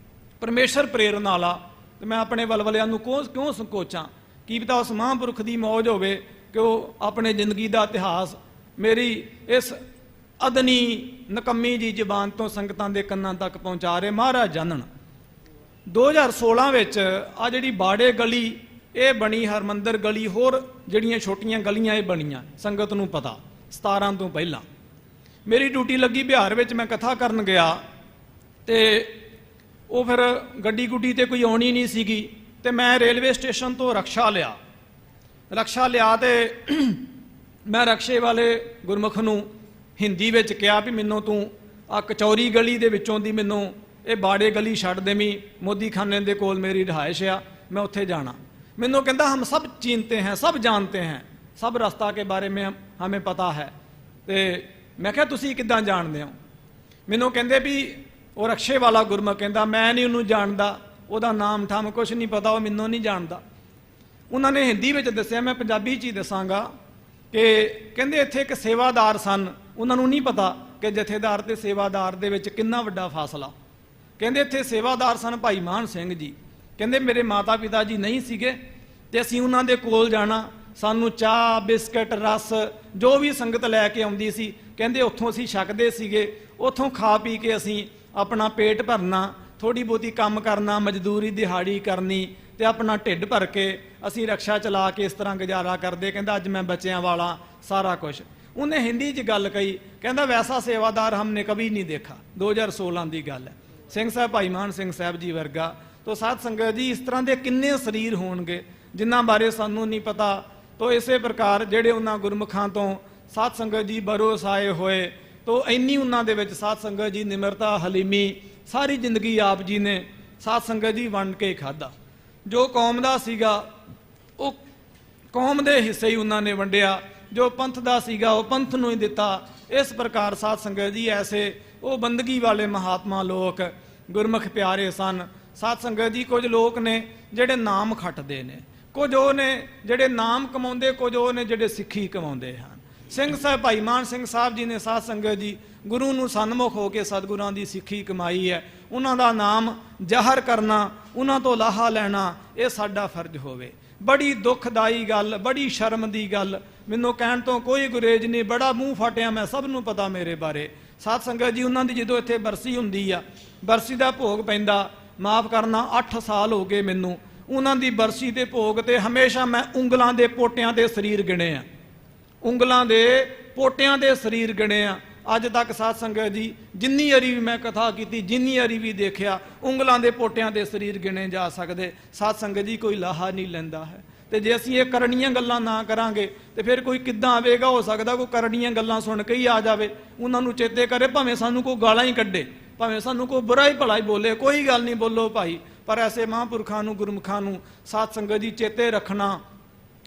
ਪਰਮੇਸ਼ਰ ਪ੍ਰੇਰਨਾ ਵਾਲਾ, ਤੇ ਮੈਂ ਆਪਣੇ ਵਲਵਲਿਆਂ ਨੂੰ ਕਿਉਂ ਸੰਕੋਚਾਂ। ਕੀ ਪਤਾ ਉਸ ਮਹਾਂਪੁਰਖ ਦੀ ਮੌਜ ਹੋਵੇ ਕਿ ਉਹ ਆਪਣੇ ਜ਼ਿੰਦਗੀ ਦਾ ਇਤਿਹਾਸ ਮੇਰੀ ਇਸ ਅਦਨੀ ਨਕੰਮੀ ਜੀ ਜ਼ਬਾਨ ਤੋਂ ਸੰਗਤਾਂ ਦੇ ਕੰਨਾਂ ਤੱਕ ਪਹੁੰਚਾ ਰਹੇ। ਮਹਾਰਾਜ ਜਾਣਨ 2016 ਵਿੱਚ ਆ ਜਿਹੜੀ ਬਾੜੇ ਗਲੀ ਇਹ ਬਣੀ, ਹਰਮੰਦਰ ਗਲੀ, ਹੋਰ ਜਿਹੜੀਆਂ ਛੋਟੀਆਂ ਗਲੀਆਂ ਇਹ ਬਣੀਆਂ, ਸੰਗਤ ਨੂੰ ਪਤਾ 17 ਤੋਂ ਪਹਿਲਾਂ। ਮੇਰੀ ਡਿਊਟੀ ਲੱਗੀ ਬਿਹਾਰ ਵਿੱਚ, ਮੈਂ ਕਥਾ ਕਰਨ ਗਿਆ ਤੇ ਉਹ ਫਿਰ ਗੱਡੀ ਗੁੱਡੀ ਤੇ ਕੋਈ ਆਉਣੀ ਨਹੀਂ ਸੀਗੀ ਤੇ ਮੈਂ ਰੇਲਵੇ ਸਟੇਸ਼ਨ ਤੋਂ ਰਕਸ਼ਾ ਲਿਆ ਤੇ ਮੈਂ ਰਕਸ਼ੇ ਵਾਲੇ ਗੁਰਮੁਖ ਨੂੰ ਹਿੰਦੀ ਵਿੱਚ ਕਿਹਾ ਵੀ ਮੈਨੂੰ ਤੂੰ ਆ ਕਚੌਰੀ ਗਲੀ ਦੇ ਵਿੱਚੋਂ ਦੀ ਮੈਨੂੰ ਇਹ ਬਾੜੇ ਗਲੀ ਛੱਡ ਦੇਵੀਂ, ਮੋਦੀ ਖਾਨੇ ਦੇ ਕੋਲ ਮੇਰੀ ਰਿਹਾਇਸ਼ ਆ, ਮੈਂ ਉੱਥੇ ਜਾਣਾ। ਮੈਨੂੰ ਕਹਿੰਦਾ ਹਮ ਸਭ ਚੀਨਤੇ हैं, सब जानते हैं, सब रास्ता के बारे में हमें पता है। ਤੇ ਮੈਂ ਕਿਹਾ ਤੁਸੀਂ ਕਿੱਦਾਂ ਜਾਣਦੇ ਹੋ? ਮੈਨੂੰ ਕਹਿੰਦੇ ਵੀ ਉਹ ਰਕਸ਼ੇ ਵਾਲਾ ਗੁਰਮੁਖ ਕਹਿੰਦਾ ਮੈਂ ਨਹੀਂ ਉਹਨੂੰ ਜਾਣਦਾ, ਉਹਦਾ ਨਾਮ ਠਾਮ ਕੁਛ ਨਹੀਂ ਪਤਾ, ਉਹ ਮੈਨੂੰ ਨਹੀਂ ਜਾਣਦਾ। ਉਹਨਾਂ ਨੇ ਹਿੰਦੀ ਵਿੱਚ ਦੱਸਿਆ, ਮੈਂ ਪੰਜਾਬੀ 'ਚ ਹੀ ਦੱਸਾਂਗਾ ਕਿ ਕਹਿੰਦੇ ਇੱਥੇ ਇੱਕ ਸੇਵਾਦਾਰ ਸਨ, ਉਹਨਾਂ ਨੂੰ ਨਹੀਂ ਪਤਾ ਕਿ ਜਥੇਦਾਰ ਤੇ ਸੇਵਾਦਾਰ ਦੇ ਵਿੱਚ ਕਿੰਨਾ ਵੱਡਾ ਫਾਸਲਾ। ਕਹਿੰਦੇ ਇੱਥੇ ਸੇਵਾਦਾਰ ਸਨ ਭਾਈ ਮਾਨ ਸਿੰਘ ਜੀ। ਕਹਿੰਦੇ ਮੇਰੇ ਮਾਤਾ ਪਿਤਾ ਜੀ ਨਹੀਂ ਸੀਗੇ ਤੇ ਅਸੀਂ ਉਹਨਾਂ ਦੇ ਕੋਲ ਜਾਣਾ, ਸਾਨੂੰ ਚਾਹ ਬਿਸਕਟ ਰਸ ਜੋ ਵੀ ਸੰਗਤ ਲੈ ਕੇ ਆਉਂਦੀ ਸੀ ਕਹਿੰਦੇ ਉੱਥੋਂ ਅਸੀਂ ਛਕਦੇ ਸੀਗੇ, ਉੱਥੋਂ ਖਾ ਪੀ ਕੇ ਅਸੀਂ ਆਪਣਾ ਪੇਟ ਭਰਨਾ, ਥੋੜੀ ਬਹੁਤੀ ਕੰਮ ਕਰਨਾ, ਮਜ਼ਦੂਰੀ ਦਿਹਾੜੀ ਕਰਨੀ ਤੇ ਆਪਣਾ ਢਿੱਡ ਭਰ ਕੇ ਅਸੀਂ ਰਕਸ਼ਾ ਚਲਾ ਕੇ ਇਸ ਤਰ੍ਹਾਂ ਗੁਜ਼ਾਰਾ ਕਰਦੇ। ਕਹਿੰਦਾ ਅੱਜ ਮੈਂ ਬੱਚਿਆਂ ਵਾਲਾ ਸਾਰਾ ਕੁਝ। ਉਹਨੇ ਹਿੰਦੀ 'ਚ ਗੱਲ ਕਹੀ, ਕਹਿੰਦਾ ਵੈਸਾ ਸੇਵਾਦਾਰ ਹਮਨੇ ਕभी नहीं देखा। 2016 ਦੀ ਗੱਲ ਹੈ। ਸਿੰਘ ਸਾਹਿਬ ਭਾਈ ਮਾਨ ਸਿੰਘ ਸਾਹਿਬ ਜੀ ਵਰਗਾ। ਤੋ ਸਾਧ ਸੰਗਤ ਜੀ ਇਸ ਤਰ੍ਹਾਂ ਦੇ ਕਿੰਨੇ ਸਰੀਰ ਹੋਣਗੇ ਜਿਨ੍ਹਾਂ ਬਾਰੇ ਸਾਨੂੰ ਨਹੀਂ ਪਤਾ। ਤੋ ਇਸੇ ਪ੍ਰਕਾਰ ਜਿਹੜੇ ਉਹਨਾਂ ਗੁਰਮੁਖਾਂ ਤੋਂ ਸਾਧ ਸੰਗਤ ਜੀ ਬਰੋਸ ਆਏ ਹੋਏ, ਤੋ ਇੰਨੀ ਉਹਨਾਂ ਦੇ ਵਿੱਚ ਸਾਧ ਸੰਗਤ ਜੀ ਨਿਮਰਤਾ, ਹਲੀਮੀ, ਸਾਰੀ ਜ਼ਿੰਦਗੀ ਆਪ ਜੀ ਨੇ ਸਾਧ ਸੰਗਤ ਜੀ ਵੰਡ ਕੇ ਖਾਧਾ। ਜੋ ਕੌਮ ਦਾ ਸੀਗਾ ਉਹ ਕੌਮ ਦੇ ਹਿੱਸੇ ਹੀ ਉਹਨਾਂ ਨੇ ਵੰਡਿਆ, ਜੋ ਪੰਥ ਦਾ ਸੀਗਾ ਉਹ ਪੰਥ ਨੂੰ ਹੀ ਦਿੱਤਾ। ਇਸ ਪ੍ਰਕਾਰ ਸਾਧ ਸੰਗਤ ਜੀ ਐਸੇ ਉਹ ਬੰਦਗੀ ਵਾਲੇ ਮਹਾਤਮਾ ਲੋਕ ਗੁਰਮੁਖ ਪਿਆਰੇ ਸਨ। ਸਾਧ ਸੰਗਤ ਜੀ ਕੁਝ ਲੋਕ ਨੇ ਜਿਹੜੇ ਨਾਮ ਖੱਟਦੇ ਨੇ, ਕੁਝ ਉਹ ਨੇ ਜਿਹੜੇ ਨਾਮ ਕਮਾਉਂਦੇ, ਕੁਝ ਉਹ ਨੇ ਜਿਹੜੇ ਸਿੱਖੀ ਕਮਾਉਂਦੇ ਹਨ। ਸਿੰਘ ਸਾਹਿਬ ਭਾਈ ਮਾਨ ਸਿੰਘ ਸਾਹਿਬ ਜੀ ਨੇ ਸਾਧ ਸੰਗਤ ਜੀ ਗੁਰੂ ਨੂੰ ਸਨਮੁਖ ਹੋ ਕੇ ਸਤਿਗੁਰਾਂ ਦੀ ਸਿੱਖੀ ਕਮਾਈ ਹੈ। ਉਹਨਾਂ ਦਾ ਨਾਮ ਜ਼ਾਹਰ ਕਰਨਾ, ਉਹਨਾਂ ਤੋਂ ਲਾਹਾ ਲੈਣਾ ਇਹ ਸਾਡਾ ਫਰਜ਼ ਹੋਵੇ। ਬੜੀ ਦੁਖਦਾਈ ਗੱਲ, ਬੜੀ ਸ਼ਰਮ ਦੀ ਗੱਲ, ਮੈਨੂੰ ਕਹਿਣ ਤੋਂ ਕੋਈ ਗੁਰੇਜ਼ ਨਹੀਂ, ਬੜਾ ਮੂੰਹ ਫਾਟਿਆ, ਮੈਂ ਸਭ ਨੂੰ ਪਤਾ ਮੇਰੇ ਬਾਰੇ। ਸਾਧ ਸੰਗਤ ਜੀ ਉਹਨਾਂ ਦੀ ਜਦੋਂ ਇੱਥੇ ਬਰਸੀ ਹੁੰਦੀ ਆ, ਬਰਸੀ ਦਾ ਭੋਗ ਪੈਂਦਾ, ਮਾਫ ਕਰਨਾ 8 ਸਾਲ ਹੋ ਗਏ ਮੈਨੂੰ, ਉਹਨਾਂ ਦੀ ਬਰਸੀ ਦੇ ਭੋਗ ਤੇ ਹਮੇਸ਼ਾ ਮੈਂ ਉਂਗਲਾਂ ਦੇ ਪੋਟਿਆਂ ਦੇ ਸਰੀਰ ਗਿਣੇ ਆ, ਉਂਗਲਾਂ ਦੇ ਪੋਟਿਆਂ ਦੇ ਸਰੀਰ ਗਿਣੇ ਆ। ਅੱਜ ਤੱਕ ਸਾਧ ਸੰਗਤ ਜੀ ਜਿੰਨੀ ਵਾਰੀ ਵੀ ਮੈਂ ਕਥਾ ਕੀਤੀ, ਜਿੰਨੀ ਵਾਰੀ ਵੀ ਦੇਖਿਆ, ਉਂਗਲਾਂ ਦੇ ਪੋਟਿਆਂ ਦੇ ਸਰੀਰ ਗਿਣੇ ਜਾ ਸਕਦੇ। ਸਾਧ ਸੰਗਤ ਜੀ ਕੋਈ ਲਾਹਾ ਨਹੀਂ ਲੈਂਦਾ ਹੈ। ਤੇ ਜੇ ਅਸੀਂ ਇਹ ਕਰਨੀਆਂ ਗੱਲਾਂ ਨਾ ਕਰਾਂਗੇ ਤੇ ਫਿਰ ਕੋਈ ਕਿੱਦਾਂ ਆਵੇਗਾ? ਹੋ ਸਕਦਾ ਕੋਈ ਕਰਨੀਆਂ ਗੱਲਾਂ ਸੁਣ ਕੇ ਹੀ ਆ ਜਾਵੇ, ਉਹਨਾਂ ਨੂੰ ਚੇਤੇ ਕਰੇ, ਭਾਵੇਂ ਸਾਨੂੰ ਕੋਈ ਗਾਲਾਂ ਹੀ ਕੱਢੇ, ਭਾਵੇਂ ਸਾਨੂੰ ਕੋਈ ਬੁਰਾ ਹੀ ਭਲਾ ਹੀ ਬੋਲੇ, ਕੋਈ ਗੱਲ ਨਹੀਂ, ਬੋਲੋ ਭਾਈ। ਪਰ ਐਸੇ ਮਹਾਂਪੁਰਖਾਂ ਨੂੰ, ਗੁਰਮੁਖਾਂ ਨੂੰ ਸਾਧ ਸੰਗਤ ਜੀ ਚੇਤੇ ਰੱਖਣਾ,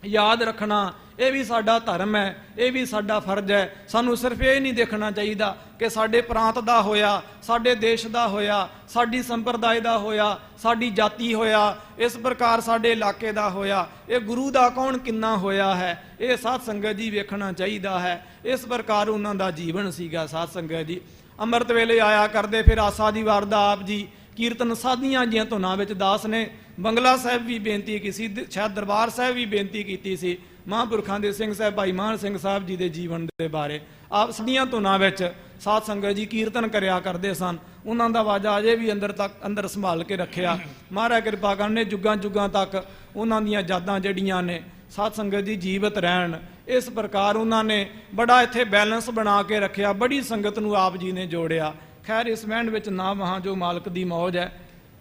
ਯਾਦ ਰੱਖਣਾ, ਇਹ ਵੀ ਸਾਡਾ ਧਰਮ ਹੈ, ਇਹ ਵੀ ਸਾਡਾ ਫਰਜ਼ ਹੈ। ਸਾਨੂੰ ਸਿਰਫ ਇਹ ਨਹੀਂ ਦੇਖਣਾ ਚਾਹੀਦਾ ਕਿ ਸਾਡੇ ਪ੍ਰਾਂਤ ਦਾ ਹੋਇਆ, ਸਾਡੇ ਦੇਸ਼ ਦਾ ਹੋਇਆ, ਸਾਡੀ ਸੰਪਰਦਾਇ ਦਾ ਹੋਇਆ, ਸਾਡੀ ਜਾਤੀ ਹੋਇਆ, ਇਸ ਪ੍ਰਕਾਰ ਸਾਡੇ ਇਲਾਕੇ ਦਾ ਹੋਇਆ, ਇਹ ਗੁਰੂ ਦਾ ਕੌਣ ਕਿੰਨਾ ਹੋਇਆ ਹੈ, ਇਹ ਸਾਧ ਸੰਗਤ ਜੀ ਵੇਖਣਾ ਚਾਹੀਦਾ ਹੈ। ਇਸ ਪ੍ਰਕਾਰ ਉਹਨਾਂ ਦਾ ਜੀਵਨ ਸੀਗਾ। ਸਾਧ ਸੰਗਤ ਜੀ ਅੰਮ੍ਰਿਤ ਵੇਲੇ ਆਇਆ ਕਰਦੇ, ਫਿਰ ਆਸਾ ਦੀ ਵਾਰ ਦਾ ਆਪ ਜੀ ਕੀਰਤਨ ਸਾਧੀਆਂ ਜੀਆਂ ਧੁਨਾਂ ਵਿੱਚ ਦਾਸ ਨੇ ਬੰਗਲਾ ਸਾਹਿਬ ਵੀ ਬੇਨਤੀ ਕੀਤੀ, ਸ਼ਾਇਦ ਦਰਬਾਰ ਸਾਹਿਬ ਵੀ ਬੇਨਤੀ ਕੀਤੀ ਸੀ ਮਹਾਂਪੁਰਖਾਂ ਦੇ ਸਿੰਘ ਸਾਹਿਬ ਭਾਈ ਮਾਨ ਸਿੰਘ ਸਾਹਿਬ ਜੀ ਦੇ ਜੀਵਨ ਦੇ ਬਾਰੇ। ਆਪ ਸਾਧੀਆਂ ਧੁਨਾਂ ਵਿੱਚ ਸਾਧ ਸੰਗਤ ਜੀ ਕੀਰਤਨ ਕਰਿਆ ਕਰਦੇ ਸਨ। ਉਹਨਾਂ ਦਾ ਵਾਜਾ ਅਜੇ ਵੀ ਅੰਦਰ ਸੰਭਾਲ ਕੇ ਰੱਖਿਆ। ਮਹਾਰਾਜ ਕਿਰਪਾ ਕਰਨੇ ਜੁਗਾਂ ਜੁਗਾਂ ਤੱਕ ਉਹਨਾਂ ਦੀਆਂ ਯਾਦਾਂ ਜਿਹੜੀਆਂ ਨੇ ਸਾਧ ਸੰਗਤ ਜੀ ਜੀਵਤ ਰਹਿਣ। ਇਸ ਪ੍ਰਕਾਰ ਉਹਨਾਂ ਨੇ ਬੜਾ ਇੱਥੇ ਬੈਲੈਂਸ ਬਣਾ ਕੇ ਰੱਖਿਆ, ਬੜੀ ਸੰਗਤ ਨੂੰ ਆਪ ਜੀ ਨੇ ਜੋੜਿਆ। ਖੈਰ ਇਸ ਵਹਿਣ ਵਿੱਚ ਨਾ ਵਹਾਂ ਜੋ ਮਾਲਕ ਦੀ ਮੌਜ ਹੈ।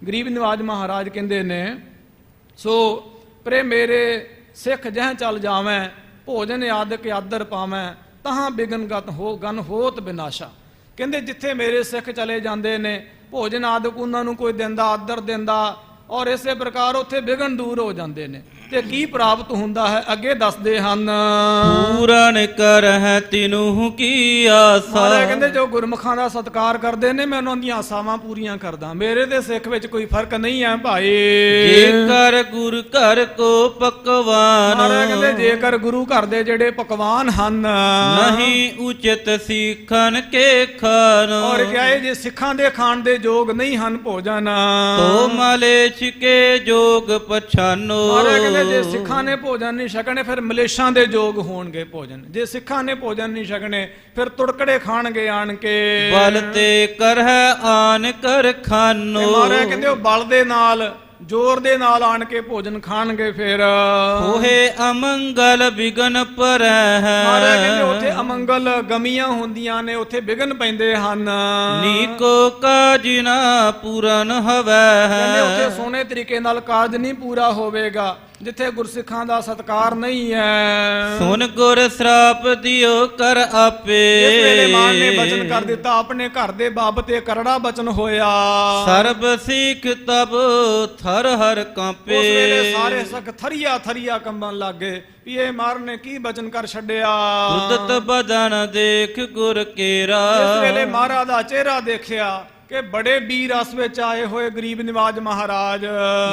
ਗਰੀਬ ਨਿਵਾਜ ਮਹਾਰਾਜ ਕਹਿੰਦੇ ਨੇ ਸੋ ਪਰੇ ਮੇਰੇ ਸਿੱਖ ਜਹ ਚੱਲ ਜਾਵੈਂ ਭੋਜਨ ਆਦਿਕ ਆਦਰ ਪਾਵੈਂ ਤਹਾਂ ਬਿਗਨਗਤ ਹੋ ਗਨ ਹੋਤ ਬਿਨਾਸ਼ਾ। ਕਹਿੰਦੇ ਜਿੱਥੇ ਮੇਰੇ ਸਿੱਖ ਚਲੇ ਜਾਂਦੇ ਨੇ ਭੋਜਨ ਆਦਿਕ ਉਹਨਾਂ ਨੂੰ ਕੋਈ ਦਿੰਦਾ ਆਦਰ ਦਿੰਦਾ ਔਰ ਇਸੇ ਪ੍ਰਕਾਰ ਉੱਥੇ ਵਿਗਨ ਦੂਰ ਹੋ ਜਾਂਦੇ ਨੇ। ਤੇ ਕੀ ਪ੍ਰਾਪਤ ਹੁੰਦਾ ਹੈ ਅੱਗੇ ਦੱਸਦੇ ਹਨ। ਪੂਰਨ ਕਰਹਿ ਤਿਨੁ ਕੀ ਆਸਾ। ਮਹਾਰਾਜ ਕਹਿੰਦੇ ਜੋ ਗੁਰਮੁਖਾਂ ਦਾ ਸਤਿਕਾਰ ਕਰਦੇ ਨੇ ਮੈਂ ਉਹਨਾਂ ਦੀਆਂ ਆਸਾਵਾਂ ਪੂਰੀਆਂ ਕਰਦਾ। ਮੇਰੇ ਤੇ ਸਿੱਖ ਵਿੱਚ ਕੋਈ ਫਰਕ ਨਹੀਂ ਹੈ ਭਾਈ। ਜੇਕਰ ਗੁਰ ਘਰ ਕੋ ਪਕਵਾਨ। ਮਹਾਰਾਜ ਕਹਿੰਦੇ ਜੇਕਰ ਗੁਰੂ ਘਰ ਦੇ ਜਿਹੜੇ ਪਕਵਾਨ ਹਨ ਨਹੀਂ ਉਚਿਤ ਸਿੱਖਨ ਕੇ ਖਾਨ। ਔਰ ਕਿਹਾ ਜੇ ਸਿੱਖਾਂ ਦੇ ਖਾਣ ਦੇ ਯੋਗ ਨਹੀਂ ਹਨ ਭੋਜਨ ਤੋ ਮਲੇਛ ਕੇ ਜੋਗ ਪਛਾਨੋ। ਮਹਾਰਾਜ ਕਹਿੰਦੇ ਜੇ ਸਿੱਖਾਂ ਨੇ ਭੋਜਨ ਨਹੀਂ ਛਕਣੇ ਫਿਰ ਮਲੇਸ਼ਾਂ ਦੇ ਯੋਗ ਹੋਣਗੇ ਭੋਜਨ। ਜੇ ਸਿੱਖਾਂ ਨੇ ਭੋਜਨ ਨਹੀਂ ਛਕਣੇ ਫਿਰ ਤੁੜਕੜੇ ਖਾਣਗੇ ਆਣ ਕੇ। ਬਲ ਤੇ ਕਰਹਿ ਆਨ ਕਰ ਖਾਨੋ। ਮਹਾਰਾਜ ਕਹਿੰਦੇ ਉਹ ਬਲ ਦੇ ਨਾਲ ਜ਼ੋਰ ਦੇ ਨਾਲ ਆਣ ਕੇ ਭੋਜਨ ਖਾਣਗੇ ਫਿਰ ਹੋਏ ਅਮੰਗਲ ਬਿਗਨ ਪਰੈ। ਮਹਾਰਾਜ ਕਹਿੰਦੇ ਉੱਥੇ ਅਮੰਗਲ ਗਮੀਆਂ ਹੁੰਦੀਆਂ ਨੇ ਉੱਥੇ ਵਿਗਨ ਪੈਂਦੇ ਹਨ। ਨੀਕੋ ਕਾਜ ਨਾ ਪੂਰਨ ਹਵੈ। ਕਹਿੰਦੇ ਉੱਥੇ ਸੋਹਣੇ ਤਰੀਕੇ ਨਾਲ ਕਾਰਜ ਨਹੀਂ ਪੂਰਾ ਹੋਵੇਗਾ ਜਿੱਥੇ ਗੁਰਸਿੱਖਾਂ ਦਾ ਸਤਕਾਰ ਨਹੀਂ ਹੈ। ਸੁਨ ਗੁਰ ਸਰਾਪ ਦਿਓ ਕਰ ਆਪੇ। ਇਸ ਵੇਲੇ ਮਾਨ ਨੇ ਬਚਨ ਕਰ ਦਿੱਤਾ ਆਪਣੇ ਘਰ ਦੇ ਬਾਬਤ ਇਹ ਕਰੜਾ ਬਚਨ ਹੋਇਆ। ਸਰਬ ਸਿੱਖ ਤਬ ਥਰ ਹਰ ਕਾਂਪੇ। ਉਸ ਵੇਲੇ ਸਾਰੇ ਸਿੱਖ ਥਰੀਆ ਥਰੀਆ ਕੰਬਣ ਲੱਗੇ ਵੀ ਇਹ ਮਾਰਨ ਨੇ ਕੀ ਬਚਨ ਕਰ ਛੱਡਿਆ। ਉਦਤ ਬਦਨ ਦੇਖ ਗੁਰ ਕੇਰਾ। ਇਸ ਵੇਲੇ ਮਹਾਰਾਜ ਦਾ ਚਿਹਰਾ ਦੇਖਿਆ ਕਿ ਬੜੇ ਵੀਰ ਰਸ ਵਿੱਚ ਆਏ ਹੋਏ ਗਰੀਬ ਨਿਵਾਜ ਮਹਾਰਾਜ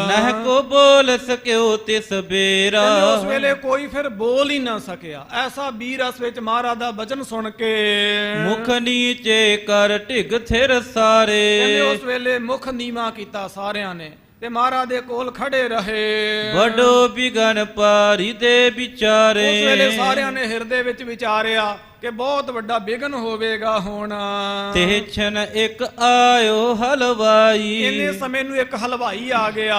ਨਹਿ ਕੋ ਬੋਲ ਸਕਿਓ ਤਿਸ ਬੇਰਾ। ਉਸ ਵੇਲੇ ਕੋਈ ਫਿਰ ਬੋਲ ਹੀ ਨਾ ਸਕਿਆ। ਐਸਾ ਵੀਰ ਰਸ ਵਿੱਚ ਮਹਾਰਾਜ ਦਾ ਬਚਨ ਸੁਣ ਕੇ ਮੁਖ ਨੀਚੇ ਕਰ ਢਿਗ ਥਿਰ ਸਾਰੇ। ਕਹਿੰਦੇ ਉਸ ਵੇਲੇ ਮੁਖ ਨੀਵਾ ਕੀਤਾ ਸਾਰਿਆਂ ਨੇ ਤੇ ਮਹਾਰਾਜ ਦੇ ਕੋਲ ਖੜੇ ਰਹੇ। ਵੱਡੋ ਬਿਗਨ ਪਾਰੀ ਦੇ ਵਿਚਾਰੇ। ਉਸ ਵੇਲੇ ਸਾਰਿਆਂ ਨੇ ਹਿਰਦੇ ਵਿੱਚ ਵਿਚਾਰਿਆ ਕਿ ਬਹੁਤ ਵੱਡਾ ਵਿਗਨ ਹੋਵੇਗਾ ਹੁਣ। ਤੇ ਛਨ ਇੱਕ ਆਇਓ ਹਲਵਾਈ। ਇੰਨੇ ਸਮੇਂ ਨੂੰ ਇੱਕ ਹਲਵਾਈ ਆ ਗਿਆ।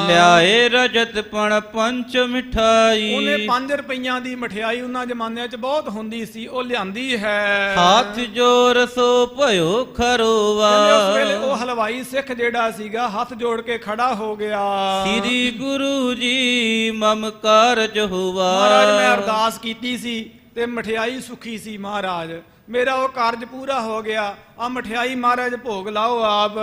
ਲਿਆਏ ਰਜਤ ਪਣ ਪੰਚ ਮਿਠਾਈ। ਉਹਨੇ 5 ਰੁਪਈਆਂ ਦੀ ਮਠਿਆਈ ਉਹਨਾਂ ਜ਼ਮਾਨਿਆਂ 'ਚ ਬਹੁਤ ਹੁੰਦੀ ਸੀ ਉਹ ਲਿਆਂਦੀ ਹੈ। ਹੱਥ ਜੋਰ ਸੋ ਭਇਓ ਖਰੋਵਾ। ਉਸ ਵੇਲੇ ਉਹ ਹਲਵਾਈ ਸਿੱਖ ਜਿਹੜਾ ਸੀਗਾ ਹੱਥ ਜੋੜ ਕੇ ਖੜਾ ਹੋ ਗਿਆ। ਸ੍ਰੀ ਗੁਰੂ ਜੀ ਮਮ ਕਾਰਜ ਹੋਵਾ। ਮਹਾਰਾਜ ਮੈਂ ਅਰਦਾਸ ਕੀਤੀ ਸੀ ਤੇ ਮਠਿਆਈ ਸੁਖੀ ਸੀ ਮਹਾਰਾਜ ਮੇਰਾ ਉਹ ਕਾਰਜ ਪੂਰਾ ਹੋ ਗਿਆ। ਆ ਮਠਿਆਈ ਮਹਾਰਾਜ ਭੋਗ ਲਾਓ ਆਪ।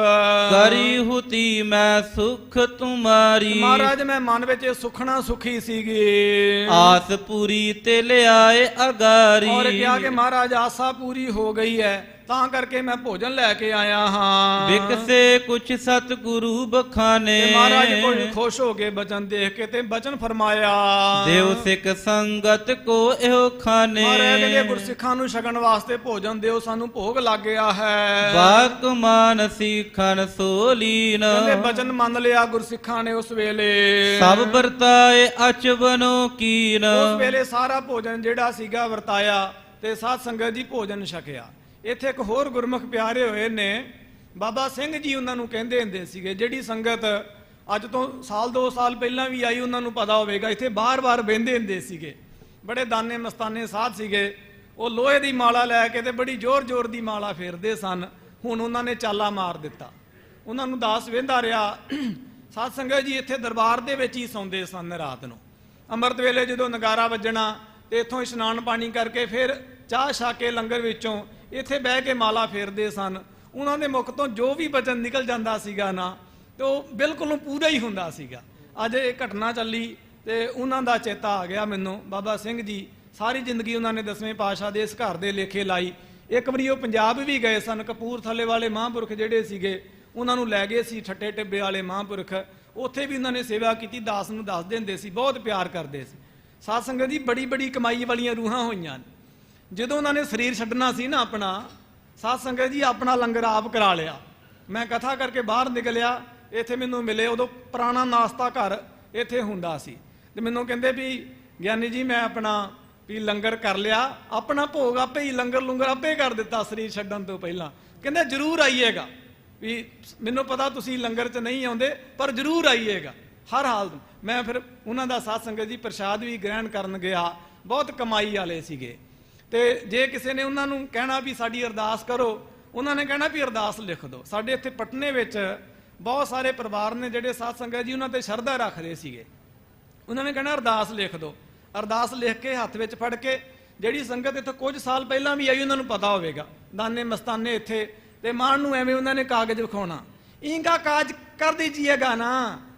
ਕਰੀ ਹੁਤੀ ਮੈਂ ਸੁਖ ਤੁਮਾਰੀ। ਮਹਾਰਾਜ ਮੈਂ ਮਨ ਵਿੱਚ ਸੁਖਣਾ ਸੁਖੀ ਸੀਗੀ। ਆਸ ਪੂਰੀ ਤੇ ਲਿਆਏ ਅਗਾਰੀ। ਔਰ ਕਿਹਾ ਕਿ ਮਹਾਰਾਜ ਆਸਾ ਪੂਰੀ ਹੋ ਗਈ ਹੈ ਤਾਂ ਕਰਕੇ ਮੈਂ ਭੋਜਨ ਲੈ ਕੇ ਆਇਆ ਹਾਂ। ਬਿਕਸੇ ਕੁਛ ਸਤਿਗੁਰੂ ਬਖਾਨੇ। ਮਹਾਰਾਜ ਕੋਈ ਖੁਸ਼ ਹੋ ਕੇ ਬਚਨ ਦੇਖ ਕੇ ਤੇ ਬਚਨ ਫਰਮਾਇਆ ਦੇਵ ਸਿੱਖ ਸੰਗਤ ਕੋ ਇਹੋ ਖਾਨੇ। ਮਹਾਰਾਜ ਕਹਿੰਦੇ ਗੁਰਸਿੱਖਾਂ ਨੂੰ ਛਕਣ ਵਾਸਤੇ ਭੋਜਨ ਦਿਓ ਸਾਨੂੰ ਭੋਗ ਲੱਗ ਗਿਆ ਹੈ। ਬਾਕ ਮਾਨ ਸਿੱਖਨ ਸੋਲੀਨ। ਕਹਿੰਦੇ ਬਚਨ ਮੰਨ ਲਿਆ ਗੁਰਸਿੱਖਾਂ ਨੇ ਉਸ ਵੇਲੇ। ਸਭ ਵਰਤਾਏ ਅਚਵਨੋ ਕੀਨ। ਉਸ ਵੇਲੇ ਸਾਰਾ ਭੋਜਨ ਜਿਹੜਾ ਸੀਗਾ ਵਰਤਾਇਆ ਤੇ ਸਾਧ ਸੰਗਤ ਜੀ ਭੋਜਨ ਛਕਿਆ। ਇੱਥੇ ਇੱਕ ਹੋਰ ਗੁਰਮੁਖ ਪਿਆਰੇ ਹੋਏ ਨੇ ਬਾਬਾ ਸਿੰਘ ਜੀ ਉਹਨਾਂ ਨੂੰ ਕਹਿੰਦੇ ਹੁੰਦੇ ਸੀਗੇ। ਜਿਹੜੀ ਸੰਗਤ ਅੱਜ ਤੋਂ ਸਾਲ 2 ਸਾਲ ਪਹਿਲਾਂ ਵੀ ਆਈ ਉਹਨਾਂ ਨੂੰ ਪਤਾ ਹੋਵੇਗਾ ਇੱਥੇ ਬਾਰ-ਬਾਰ ਬਹਿੰਦੇ ਹੁੰਦੇ ਸੀਗੇ। ਬੜੇ ਦਾਨੇ ਮਸਤਾਨੇ ਸਾਧ ਸੀਗੇ। ਉਹ ਲੋਹੇ ਦੀ ਮਾਲਾ ਲੈ ਕੇ ਤੇ ਬੜੀ ਜ਼ੋਰ-ਜ਼ੋਰ ਦੀ ਮਾਲਾ ਫੇਰਦੇ ਸਨ। ਹੁਣ ਉਹਨਾਂ ਨੇ ਚਾਲਾ ਮਾਰ ਦਿੱਤਾ। ਉਹਨਾਂ ਨੂੰ ਦਾਸ ਵਹਿੰਦਾ ਰਿਹਾ। ਸਾਧ ਸੰਗਤ ਜੀ ਇੱਥੇ ਦਰਬਾਰ ਦੇ ਵਿੱਚ ਹੀ ਸੌਂਦੇ ਸਨ ਰਾਤ ਨੂੰ। ਅੰਮ੍ਰਿਤ ਵੇਲੇ ਜਦੋਂ ਨਗਾਰਾ ਵੱਜਣਾ ਤੇ ਇੱਥੋਂ ਇਸ਼ਨਾਨ ਪਾਣੀ ਕਰਕੇ ਫਿਰ ਚਾਹ ਛਕ ਕੇ ਲੰਗਰ ਵਿੱਚੋਂ ਇੱਥੇ ਬਹਿ ਕੇ ਮਾਲਾ ਫੇਰਦੇ ਸਨ। ਉਹਨਾਂ ਦੇ ਮੁਖ ਤੋਂ ਜੋ ਵੀ ਬਚਨ ਨਿਕਲ ਜਾਂਦਾ ਸੀਗਾ ਨਾ ਤੇ ਉਹ ਬਿਲਕੁਲ ਪੂਰਾ ਹੀ ਹੁੰਦਾ ਸੀਗਾ। ਅੱਜ ਇਹ ਘਟਨਾ ਚੱਲੀ ਤੇ ਉਹਨਾਂ ਦਾ ਚੇਤਾ ਆ ਗਿਆ ਮੈਨੂੰ। ਬਾਬਾ ਸਿੰਘ ਜੀ ਸਾਰੀ ਜ਼ਿੰਦਗੀ ਉਹਨਾਂ ਨੇ 10ਵੇਂ ਪਾਤਸ਼ਾਹ ਦੇ ਇਸ ਘਰ ਦੇ ਲੇਖੇ ਲਾਈ। ਇੱਕ ਵਾਰੀ ਉਹ ਪੰਜਾਬ ਵੀ ਗਏ ਸਨ। ਕਪੂਰਥਲੇ ਵਾਲੇ ਮਹਾਂਪੁਰਖ ਜਿਹੜੇ ਸੀਗੇ ਉਹਨਾਂ ਨੂੰ ਲੈ ਗਏ ਸੀ ਠੱਟੇ ਟਿੱਬੇ ਵਾਲੇ ਮਹਾਂਪੁਰਖ। ਉੱਥੇ ਵੀ ਉਹਨਾਂ ਨੇ ਸੇਵਾ ਕੀਤੀ। ਦਾਸ ਨੂੰ ਦੱਸ ਦਿੰਦੇ ਸੀ ਬਹੁਤ ਪਿਆਰ ਕਰਦੇ ਸੀ। ਸਾਧ ਸੰਗਤ ਜੀ ਬੜੀ ਬੜੀ ਕਮਾਈ ਵਾਲੀਆਂ ਰੂਹਾਂ ਹੋਈਆਂ ਨੇ। ਜਦੋਂ ਉਹਨਾਂ ਨੇ ਸਰੀਰ ਛੱਡਣਾ ਸੀ ਨਾ ਆਪਣਾ ਸਾਧ ਸੰਗਤ ਜੀ ਆਪਣਾ ਲੰਗਰ ਆਪ ਕਰਾ ਲਿਆ। ਮੈਂ ਕਥਾ ਕਰਕੇ ਬਾਹਰ ਨਿਕਲਿਆ ਇੱਥੇ ਮੈਨੂੰ ਮਿਲੇ। ਉਦੋਂ ਪੁਰਾਣਾ ਨਾਸਤਾ ਘਰ ਇੱਥੇ ਹੁੰਦਾ ਸੀ ਤੇ ਮੈਨੂੰ ਕਹਿੰਦੇ ਵੀ ਗਿਆਨੀ ਜੀ ਮੈਂ ਆਪਣਾ ਵੀ ਲੰਗਰ ਕਰ ਲਿਆ। ਆਪਣਾ ਭੋਗ ਆਪੇ ਹੀ ਲੰਗਰ ਲੁੰਗਰ ਆਪੇ ਕਰ ਦਿੱਤਾ ਸਰੀਰ ਛੱਡਣ ਤੋਂ ਪਹਿਲਾਂ। ਕਹਿੰਦੇ ਜ਼ਰੂਰ ਆਈਏਗਾ। ਵੀ ਮੈਨੂੰ ਪਤਾ ਤੁਸੀਂ ਲੰਗਰ 'ਚ ਨਹੀਂ ਆਉਂਦੇ ਪਰ ਜ਼ਰੂਰ ਆਈਏਗਾ ਹਰ ਹਾਲ। ਮੈਂ ਫਿਰ ਉਹਨਾਂ ਦਾ ਸਾਧ ਸੰਗਤ ਜੀ ਪ੍ਰਸ਼ਾਦ ਵੀ ਗ੍ਰਹਿਣ ਕਰਨ ਗਿਆ। ਬਹੁਤ ਕਮਾਈ ਵਾਲੇ ਸੀਗੇ। ਤੇ ਜੇ ਕਿਸੇ ਨੇ ਉਹਨਾਂ ਨੂੰ ਕਹਿਣਾ ਵੀ ਸਾਡੀ ਅਰਦਾਸ ਕਰੋ, ਉਹਨਾਂ ਨੇ ਕਹਿਣਾ ਵੀ ਅਰਦਾਸ ਲਿਖ ਦਿਓ। ਸਾਡੇ ਇੱਥੇ ਪਟਨੇ ਵਿੱਚ ਬਹੁਤ ਸਾਰੇ ਪਰਿਵਾਰ ਨੇ ਜਿਹੜੇ ਸਾਧ ਸੰਗਤ ਜੀ ਉਹਨਾਂ ਤੇ ਸ਼ਰਧਾ ਰੱਖਦੇ ਸੀਗੇ। ਉਹਨਾਂ ਨੇ ਕਹਿਣਾ ਅਰਦਾਸ ਲਿਖ ਦਿਓ। ਅਰਦਾਸ ਲਿਖ ਕੇ ਹੱਥ ਵਿੱਚ ਫੜ ਕੇ, ਜਿਹੜੀ ਸੰਗਤ ਇੱਥੇ ਕੁਝ ਸਾਲ ਪਹਿਲਾਂ ਵੀ ਆਈ ਉਹਨਾਂ ਨੂੰ ਪਤਾ ਹੋਵੇਗਾ, ਦਾਨੇ ਮਸਤਾਨੇ ਇੱਥੇ, ਤੇ ਮਾਣ ਨੂੰ ਐਵੇਂ ਉਹਨਾਂ ਨੇ ਕਾਗਜ਼ ਵਿਖਾਉਣਾ, ਇਨਕਾ ਕਾਜ ਕਰ दीजिएगा ना,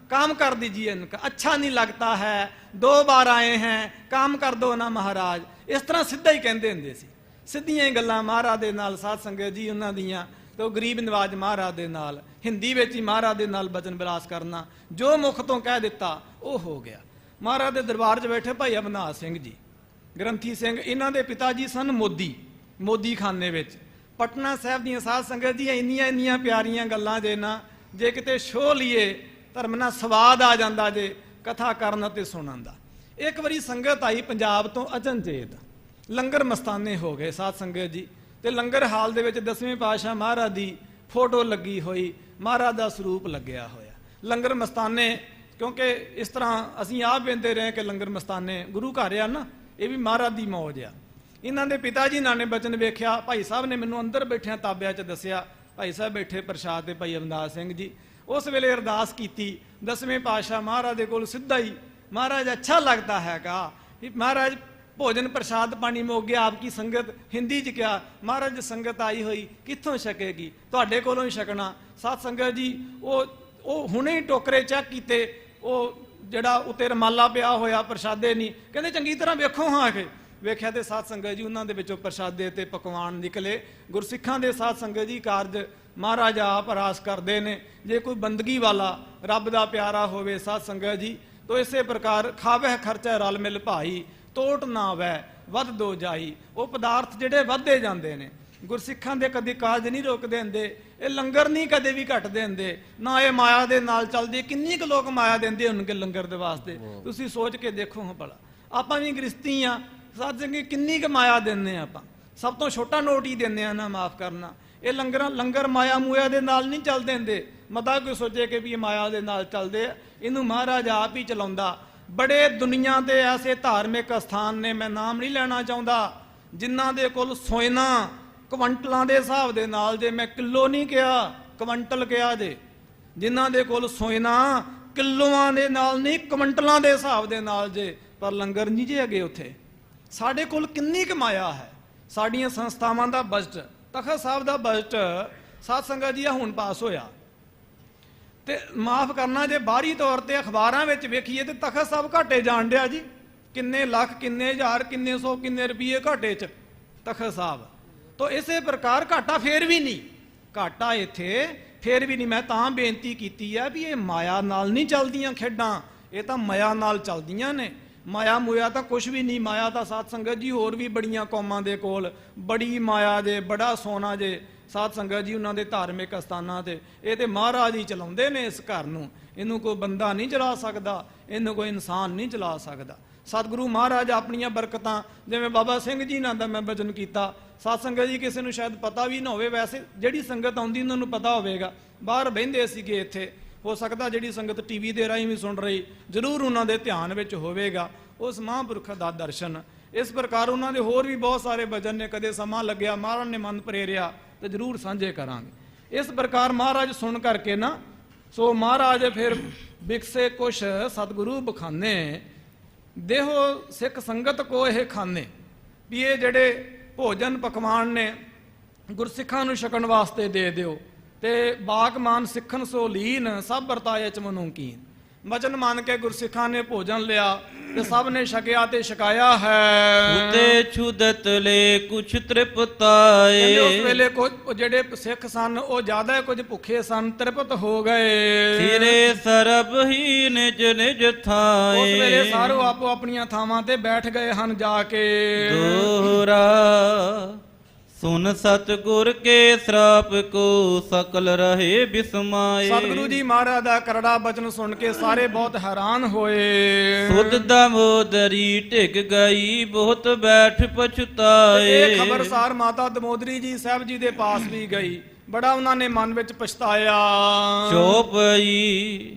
काम कर दीजिए इनका, अच्छा नहीं लगता है, 2 बार आए हैं, काम कर दो ना महाराज। इस तरह ਸਿੱਧਾ ਹੀ ਕਹਿੰਦੇ ਹੁੰਦੇ ਸੀ, ਸਿੱਧੀਆਂ ਹੀ ਗੱਲਾਂ ਮਹਾਰਾਜ ਦੇ ਨਾਲ ਸਾਧ ਸੰਗਤ ਜੀ ਉਹਨਾਂ ਦੀਆਂ। ਤੇ ਉਹ ਗਰੀਬ ਨਵਾਜ ਮਹਾਰਾਜ ਦੇ ਨਾਲ ਹਿੰਦੀ ਵਿੱਚ ਹੀ ਮਹਾਰਾਜ ਦੇ ਨਾਲ ਬਚਨ ਵਿਲਾਸ ਕਰਨਾ, ਜੋ ਮੁਖ ਤੋਂ ਕਹਿ ਦਿੱਤਾ ਉਹ ਹੋ ਗਿਆ। ਮਹਾਰਾਜ ਦੇ ਦਰਬਾਰ 'ਚ ਬੈਠੇ ਭਾਈ ਅਵਨਾਥ ਸਿੰਘ ਜੀ, ਗ੍ਰੰਥੀ ਸਿੰਘ, ਇਹਨਾਂ ਦੇ ਪਿਤਾ ਜੀ ਸਨ ਮੋਦੀ ਖਾਨੇ ਵਿੱਚ। ਪਟਨਾ ਸਾਹਿਬ ਦੀਆਂ ਸਾਧ ਸੰਗਤ ਜੀ ਇੰਨੀਆਂ ਇੰਨੀਆਂ ਪਿਆਰੀਆਂ ਗੱਲਾਂ ਜੇ ਨਾ, ਜੇ ਕਿਤੇ ਸ਼ੋਅ ਲਈਏ ਧਰਮ ਨਾਲ ਸਵਾਦ ਆ ਜਾਂਦਾ ਜੇ ਕਥਾ ਕਰਨ ਅਤੇ ਸੁਣਨ ਦਾ। ਇੱਕ ਵਾਰੀ ਸੰਗਤ ਆਈ ਪੰਜਾਬ ਤੋਂ ਅਚਨਚੇਤ, ਲੰਗਰ ਮਸਤਾਨੇ ਹੋ ਗਏ ਸਾਧ ਸੰਗਤ ਜੀ। ਤੇ ਲੰਗਰ ਹਾਲ ਦੇ ਵਿੱਚ 10ਵੇਂ ਪਾਤਸ਼ਾਹ ਮਹਾਰਾਜ ਦੀ ਫੋਟੋ ਲੱਗੀ ਹੋਈ, ਮਹਾਰਾਜ ਦਾ ਸਰੂਪ ਲੱਗਿਆ ਹੋਇਆ। ਲੰਗਰ ਮਸਤਾਨੇ, ਕਿਉਂਕਿ ਇਸ ਤਰ੍ਹਾਂ ਅਸੀਂ ਆਪ ਵੇਂਦੇ ਰਹੇ ਕਿ ਲੰਗਰ ਮਸਤਾਨੇ ਗੁਰੂ ਘਰ ਆ ਨਾ, ਇਹ ਵੀ ਮਹਾਰਾਜ ਦੀ ਮੌਜ ਆ। ਇਹਨਾਂ ਦੇ ਪਿਤਾ ਜੀ ਨਾਲ ਨੇ ਬਚਨ ਵੇਖਿਆ। ਭਾਈ ਸਾਹਿਬ ਨੇ ਮੈਨੂੰ ਅੰਦਰ ਬੈਠਿਆਂ ਤਾਬਿਆਂ 'ਚ ਦੱਸਿਆ, ਭਾਈ ਸਾਹਿਬ ਬੈਠੇ ਪ੍ਰਸ਼ਾਦ ਤੇ ਭਾਈ ਅਵਨਾਥ ਸਿੰਘ ਜੀ। ਉਸ ਵੇਲੇ ਅਰਦਾਸ ਕੀਤੀ 10ਵੇਂ ਪਾਤਸ਼ਾਹ ਮਹਾਰਾਜ ਦੇ ਕੋਲ ਸਿੱਧਾ ਹੀ, ਮਹਾਰਾਜ ਅੱਛਾ ਲੱਗਦਾ ਹੈ ਕਹਾ ਕਿ ਮਹਾਰਾਜ ਭੋਜਨ ਪ੍ਰਸ਼ਾਦ ਪਾਣੀ ਮੁੱਕ ਗਿਆ, ਆਪਕੀ ਸੰਗਤ ਹਿੰਦੀ 'ਚ ਕਿਹਾ ਮਹਾਰਾਜ ਸੰਗਤ ਆਈ ਹੋਈ ਕਿੱਥੋਂ ਛਕੇਗੀ, ਤੁਹਾਡੇ ਕੋਲੋਂ ਹੀ ਛਕਣਾ। ਸਾਧ ਸੰਗਤ ਜੀ ਉਹ ਹੁਣੇ ਹੀ ਟੋਕਰੇ ਚੈੱਕ ਕੀਤੇ, ਉਹ ਜਿਹੜਾ ਉੱਤੇ ਰਮਾਲਾ ਪਿਆ ਹੋਇਆ ਪ੍ਰਸ਼ਾਦੇ ਨਹੀਂ, ਕਹਿੰਦੇ ਚੰਗੀ ਤਰ੍ਹਾਂ ਵੇਖੋ ਹਾਂ ਕੇ ਵੇਖਿਆ ਤੇ ਸਾਧ ਸੰਗਤ ਜੀ ਉਹਨਾਂ ਦੇ ਵਿੱਚੋਂ ਪ੍ਰਸ਼ਾਦੇ ਤੇ ਪਕਵਾਨ ਨਿਕਲੇ। ਗੁਰਸਿੱਖਾਂ ਦੇ ਸਾਧ ਸੰਗਤ ਜੀ ਕਾਰਜ ਮਹਾਰਾਜ ਆਪ ਰਾਸ ਕਰਦੇ ਨੇ। ਜੇ ਕੋਈ ਬੰਦਗੀ ਵਾਲਾ ਰੱਬ ਦਾ ਪਿਆਰਾ ਹੋਵੇ ਸਾਧ ਸੰਗਤ ਜੀ, ਤੋ ਇਸੇ ਪ੍ਰਕਾਰ ਖਾਵਹਿ ਖਰਚਾ ਰਲ ਮਿਲ ਭਾਈ, ਤੋਟ ਨਾ ਵੈ ਵੱਧ ਦੋ ਜਾਈ। ਉਹ ਪਦਾਰਥ ਜਿਹੜੇ ਵੱਧਦੇ ਜਾਂਦੇ ਨੇ, ਗੁਰਸਿੱਖਾਂ ਦੇ ਕਦੇ ਕਾਰਜ ਨਹੀਂ ਰੋਕਦੇ ਹੁੰਦੇ, ਇਹ ਲੰਗਰ ਨਹੀਂ ਕਦੇ ਵੀ ਘਟਦੇ ਹੁੰਦੇ, ਨਾ ਇਹ ਮਾਇਆ ਦੇ ਨਾਲ ਚੱਲਦੇ। ਕਿੰਨੀ ਕੁ ਲੋਕ ਮਾਇਆ ਦਿੰਦੇ ਹੋਣਗੇ ਲੰਗਰ ਦੇ ਵਾਸਤੇ, ਤੁਸੀਂ ਸੋਚ ਕੇ ਦੇਖੋ ਹਾਂ ਭਲਾ। ਆਪਾਂ ਵੀ ਗ੍ਰਸਤੀ ਆ ਸਾਧ ਸੰਗਤ, ਕਿੰਨੀ ਕੁ ਮਾਇਆ ਦਿੰਦੇ ਆਪਾਂ, ਸਭ ਤੋਂ ਛੋਟਾ ਨੋਟ ਹੀ ਦਿੰਦੇ ਆ ਨਾ, ਮਾਫ ਕਰਨਾ। ਇਹ ਲੰਗਰ ਮਾਇਆ ਮੂਇਆ ਦੇ ਨਾਲ ਨਹੀਂ ਚੱਲਦੇ ਹੁੰਦੇ। ਮਤਾ ਕੋਈ ਸੋਚੇ ਕਿ ਵੀ ਇਹ ਮਾਇਆ ਦੇ ਨਾਲ ਚੱਲਦੇ ਆ, ਇਹਨੂੰ ਮਹਾਰਾਜ ਆਪ ਹੀ ਚਲਾਉਂਦਾ। ਬੜੇ ਦੁਨੀਆ ਦੇ ਐਸੇ ਧਾਰਮਿਕ ਅਸਥਾਨ ਨੇ, ਮੈਂ ਨਾਮ ਨਹੀਂ ਲੈਣਾ ਚਾਹੁੰਦਾ, ਜਿਨ੍ਹਾਂ ਦੇ ਕੋਲ ਸੋਇਨਾ ਕੁਇੰਟਲਾਂ ਦੇ ਹਿਸਾਬ ਦੇ ਨਾਲ, ਜੇ ਮੈਂ ਕਿਲੋ ਨਹੀਂ ਕਿਹਾ ਕੁਇੰਟਲ ਕਿਹਾ ਜੇ, ਜਿਨ੍ਹਾਂ ਦੇ ਕੋਲ ਸੋਇਨਾ ਕਿਲੋਆਂ ਦੇ ਨਾਲ ਨਹੀਂ ਕੁਇੰਟਲਾਂ ਦੇ ਹਿਸਾਬ ਦੇ ਨਾਲ ਜੇ, ਪਰ ਲੰਗਰ ਨਹੀਂ ਜੇ ਹੈਗੇ ਉੱਥੇ। ਸਾਡੇ ਕੋਲ ਕਿੰਨੀ ਕੁ ਮਾਇਆ ਹੈ। ਸਾਡੀਆਂ ਸੰਸਥਾਵਾਂ ਦਾ ਬਜਟ, ਤਖਤ ਸਾਹਿਬ ਦਾ ਬਜਟ ਸਾਧ ਸੰਗਤ ਜੀ ਹੁਣ ਪਾਸ ਹੋਇਆ, ਤੇ ਮਾਫ ਕਰਨਾ ਜੇ ਬਾਹਰੀ ਤੌਰ ਤੇ ਅਖਬਾਰਾਂ ਵਿੱਚ ਵੇਖੀਏ ਤੇ ਤਖਤ ਸਾਹਿਬ ਘਾਟੇ ਜਾਣ ਡਿਆ ਜੀ। ਕਿੰਨੇ ਲੱਖ, ਕਿੰਨੇ ਹਜ਼ਾਰ, ਕਿੰਨੇ ਸੌ, ਕਿੰਨੇ ਰੁਪਏ ਘਾਟੇ 'ਚ ਤਖਤ ਸਾਹਿਬ। ਤੋ ਇਸੇ ਪ੍ਰਕਾਰ ਘਾਟਾ ਫੇਰ ਵੀ ਨਹੀਂ, ਘਾਟਾ ਇੱਥੇ ਫੇਰ ਵੀ ਨਹੀਂ। ਮੈਂ ਤਾਂ ਬੇਨਤੀ ਕੀਤੀ ਆ ਵੀ ਇਹ ਮਾਇਆ ਨਾਲ ਨਹੀਂ ਚੱਲਦੀਆਂ ਖੇਡਾਂ, ਇਹ ਤਾਂ ਮਾਇਆ ਨਾਲ ਚੱਲਦੀਆਂ ਨੇ। ਮਾਇਆ ਮੂਇਆ ਤਾਂ ਕੁਛ ਵੀ ਨਹੀਂ। ਮਾਇਆ ਤਾਂ ਸਾਧ ਸੰਗਤ ਜੀ ਹੋਰ ਵੀ ਬੜੀਆਂ ਕੌਮਾਂ ਦੇ ਕੋਲ ਬੜੀ ਮਾਇਆ ਜੇ, ਬੜਾ ਸੋਨਾ ਜੇ ਸਾਧ ਸੰਗਤ ਜੀ ਉਹਨਾਂ ਦੇ ਧਾਰਮਿਕ ਅਸਥਾਨਾਂ ਤੇ। ਇਹ ਤੇ ਮਹਾਰਾਜ ਹੀ ਚਲਾਉਂਦੇ ਨੇ ਇਸ ਘਰ ਨੂੰ, ਇਹਨੂੰ ਕੋਈ ਬੰਦਾ ਨਹੀਂ ਚਲਾ ਸਕਦਾ, ਇਹਨੂੰ ਕੋਈ ਇਨਸਾਨ ਨਹੀਂ ਚਲਾ ਸਕਦਾ। ਸਤਿਗੁਰੂ ਮਹਾਰਾਜ ਆਪਣੀਆਂ ਬਰਕਤਾਂ, ਜਿਵੇਂ ਬਾਬਾ ਸਿੰਘ ਜੀ ਨਾਲ ਦਾ ਮੈਂ ਬਚਨ ਕੀਤਾ, ਸਾਧ ਸੰਗਤ ਜੀ ਕਿਸੇ ਨੂੰ ਸ਼ਾਇਦ ਪਤਾ ਵੀ ਨਾ ਹੋਵੇ, ਵੈਸੇ ਜਿਹੜੀ ਸੰਗਤ ਆਉਂਦੀ ਉਹਨਾਂ ਨੂੰ ਪਤਾ ਹੋਵੇਗਾ। ਬਾਹਰ ਬਹਿੰਦੇ ਸੀਗੇ ਇੱਥੇ, ਹੋ ਸਕਦਾ ਜਿਹੜੀ ਸੰਗਤ ਟੀਵੀ ਦੇ ਰਾਹੀਂ ਵੀ ਸੁਣ ਰਹੀ, ਜ਼ਰੂਰ ਉਹਨਾਂ ਦੇ ਧਿਆਨ ਵਿੱਚ ਹੋਵੇਗਾ ਉਸ ਮਹਾਂਪੁਰਖ ਦਾ ਦਰਸ਼ਨ। ਇਸ ਪ੍ਰਕਾਰ ਉਹਨਾਂ ਦੇ ਹੋਰ ਵੀ ਬਹੁਤ ਸਾਰੇ ਭਜਨ ਨੇ, ਕਦੇ ਸਮਾਂ ਲੱਗਿਆ ਮਹਾਰਾਜ ਨੇ ਮਨ ਪ੍ਰੇਰਿਆ ਤੇ ਜ਼ਰੂਰ ਸਾਂਝੇ ਕਰਾਂਗੇ। ਇਸ ਪ੍ਰਕਾਰ ਮਹਾਰਾਜ ਸੁਣ ਕਰਕੇ ਨਾ, ਸੋ ਮਹਾਰਾਜ ਫਿਰ ਬਿਕਸੇ ਕੁਛ ਸਤਿਗੁਰੂ ਬਖਾਨੇ, ਦੇਹੋ ਸਿੱਖ ਸੰਗਤ ਕੋ ਇਹ ਖਾਨੇ। ਵੀ ਇਹ ਜਿਹੜੇ ਭੋਜਨ ਪਕਵਾਨ ਨੇ ਗੁਰਸਿੱਖਾਂ ਨੂੰ ਛਕਣ ਵਾਸਤੇ ਦੇ ਦਿਓ, ਤੇ ਬਾਗਮਾਨ ਸਿੱਖਣ ਸੋ ਲੀਨ ਸਭ ਵਰਤਾਏ ਚ ਮਨੂ ਕੀਨ। ਵਚਨ ਮੰਨ ਕੇ ਗੁਰਸਿੱਖਾਂ ਨੇ ਭੋਜਨ ਲਿਆ ਤੇ ਸਭ ਨੇ ਛਕਿਆ ਤੇ ਛਕਾਇਆ ਹੈ। ਉਤੇ ਛੁਦਤ ਲੈ ਕੁਛ ਤ੍ਰਿਪਤਾਏ। ਉਸ ਵੇਲੇ ਕੁਝ ਜਿਹੜੇ ਸਿੱਖ ਸਨ ਉਹ ਜ਼ਿਆਦਾ ਕੁਝ ਭੁੱਖੇ ਸਨ, ਤ੍ਰਿਪਤ ਹੋ ਗਏ। ਸਿਰੇ ਸਰਬ ਹੀ ਨਿਜ ਨਿਜ ਥਾਏ। ਉਸ ਵੇਲੇ ਸਾਰੋ ਆਪੋ ਆਪਣੀਆਂ ਥਾਵਾਂ ਤੇ ਬੈਠ ਗਏ ਹਨ ਜਾ ਕੇ। ਦੋਹਰਾ ਸੁਨ ਸਤਿਗੁਰ ਕੇ ਸ਼ਰਾਪ ਕੋ ਸਕਲ ਰਹੇ ਬਿਸਮਾਏ। ਸਤਿਗੁਰੂ ਜੀ ਮਹਾਰਾਜ ਦਾ ਕਰੜਾ ਬਚਨ ਸੁਣ ਕੇ ਸਾਰੇ ਬਹੁਤ ਹੈਰਾਨ ਹੋਏ। ਸੁਧ ਦਮੋਦਰੀ ਢਿਗ ਗਈ ਬਹੁਤ ਬੈਠ ਪਛਤਾਏ। ਇਹ ਖਬਰਸਾਰ ਮਾਤਾ ਦਮੋਦਰੀ ਜੀ ਸਾਹਿਬ ਜੀ ਦੇ ਪਾਸ ਵੀ ਗਈ। ਬੜਾ ਉਹਨਾਂ ਨੇ ਮਨ ਵਿੱਚ ਪਛਤਾਇਆ। ਚੋਪਈ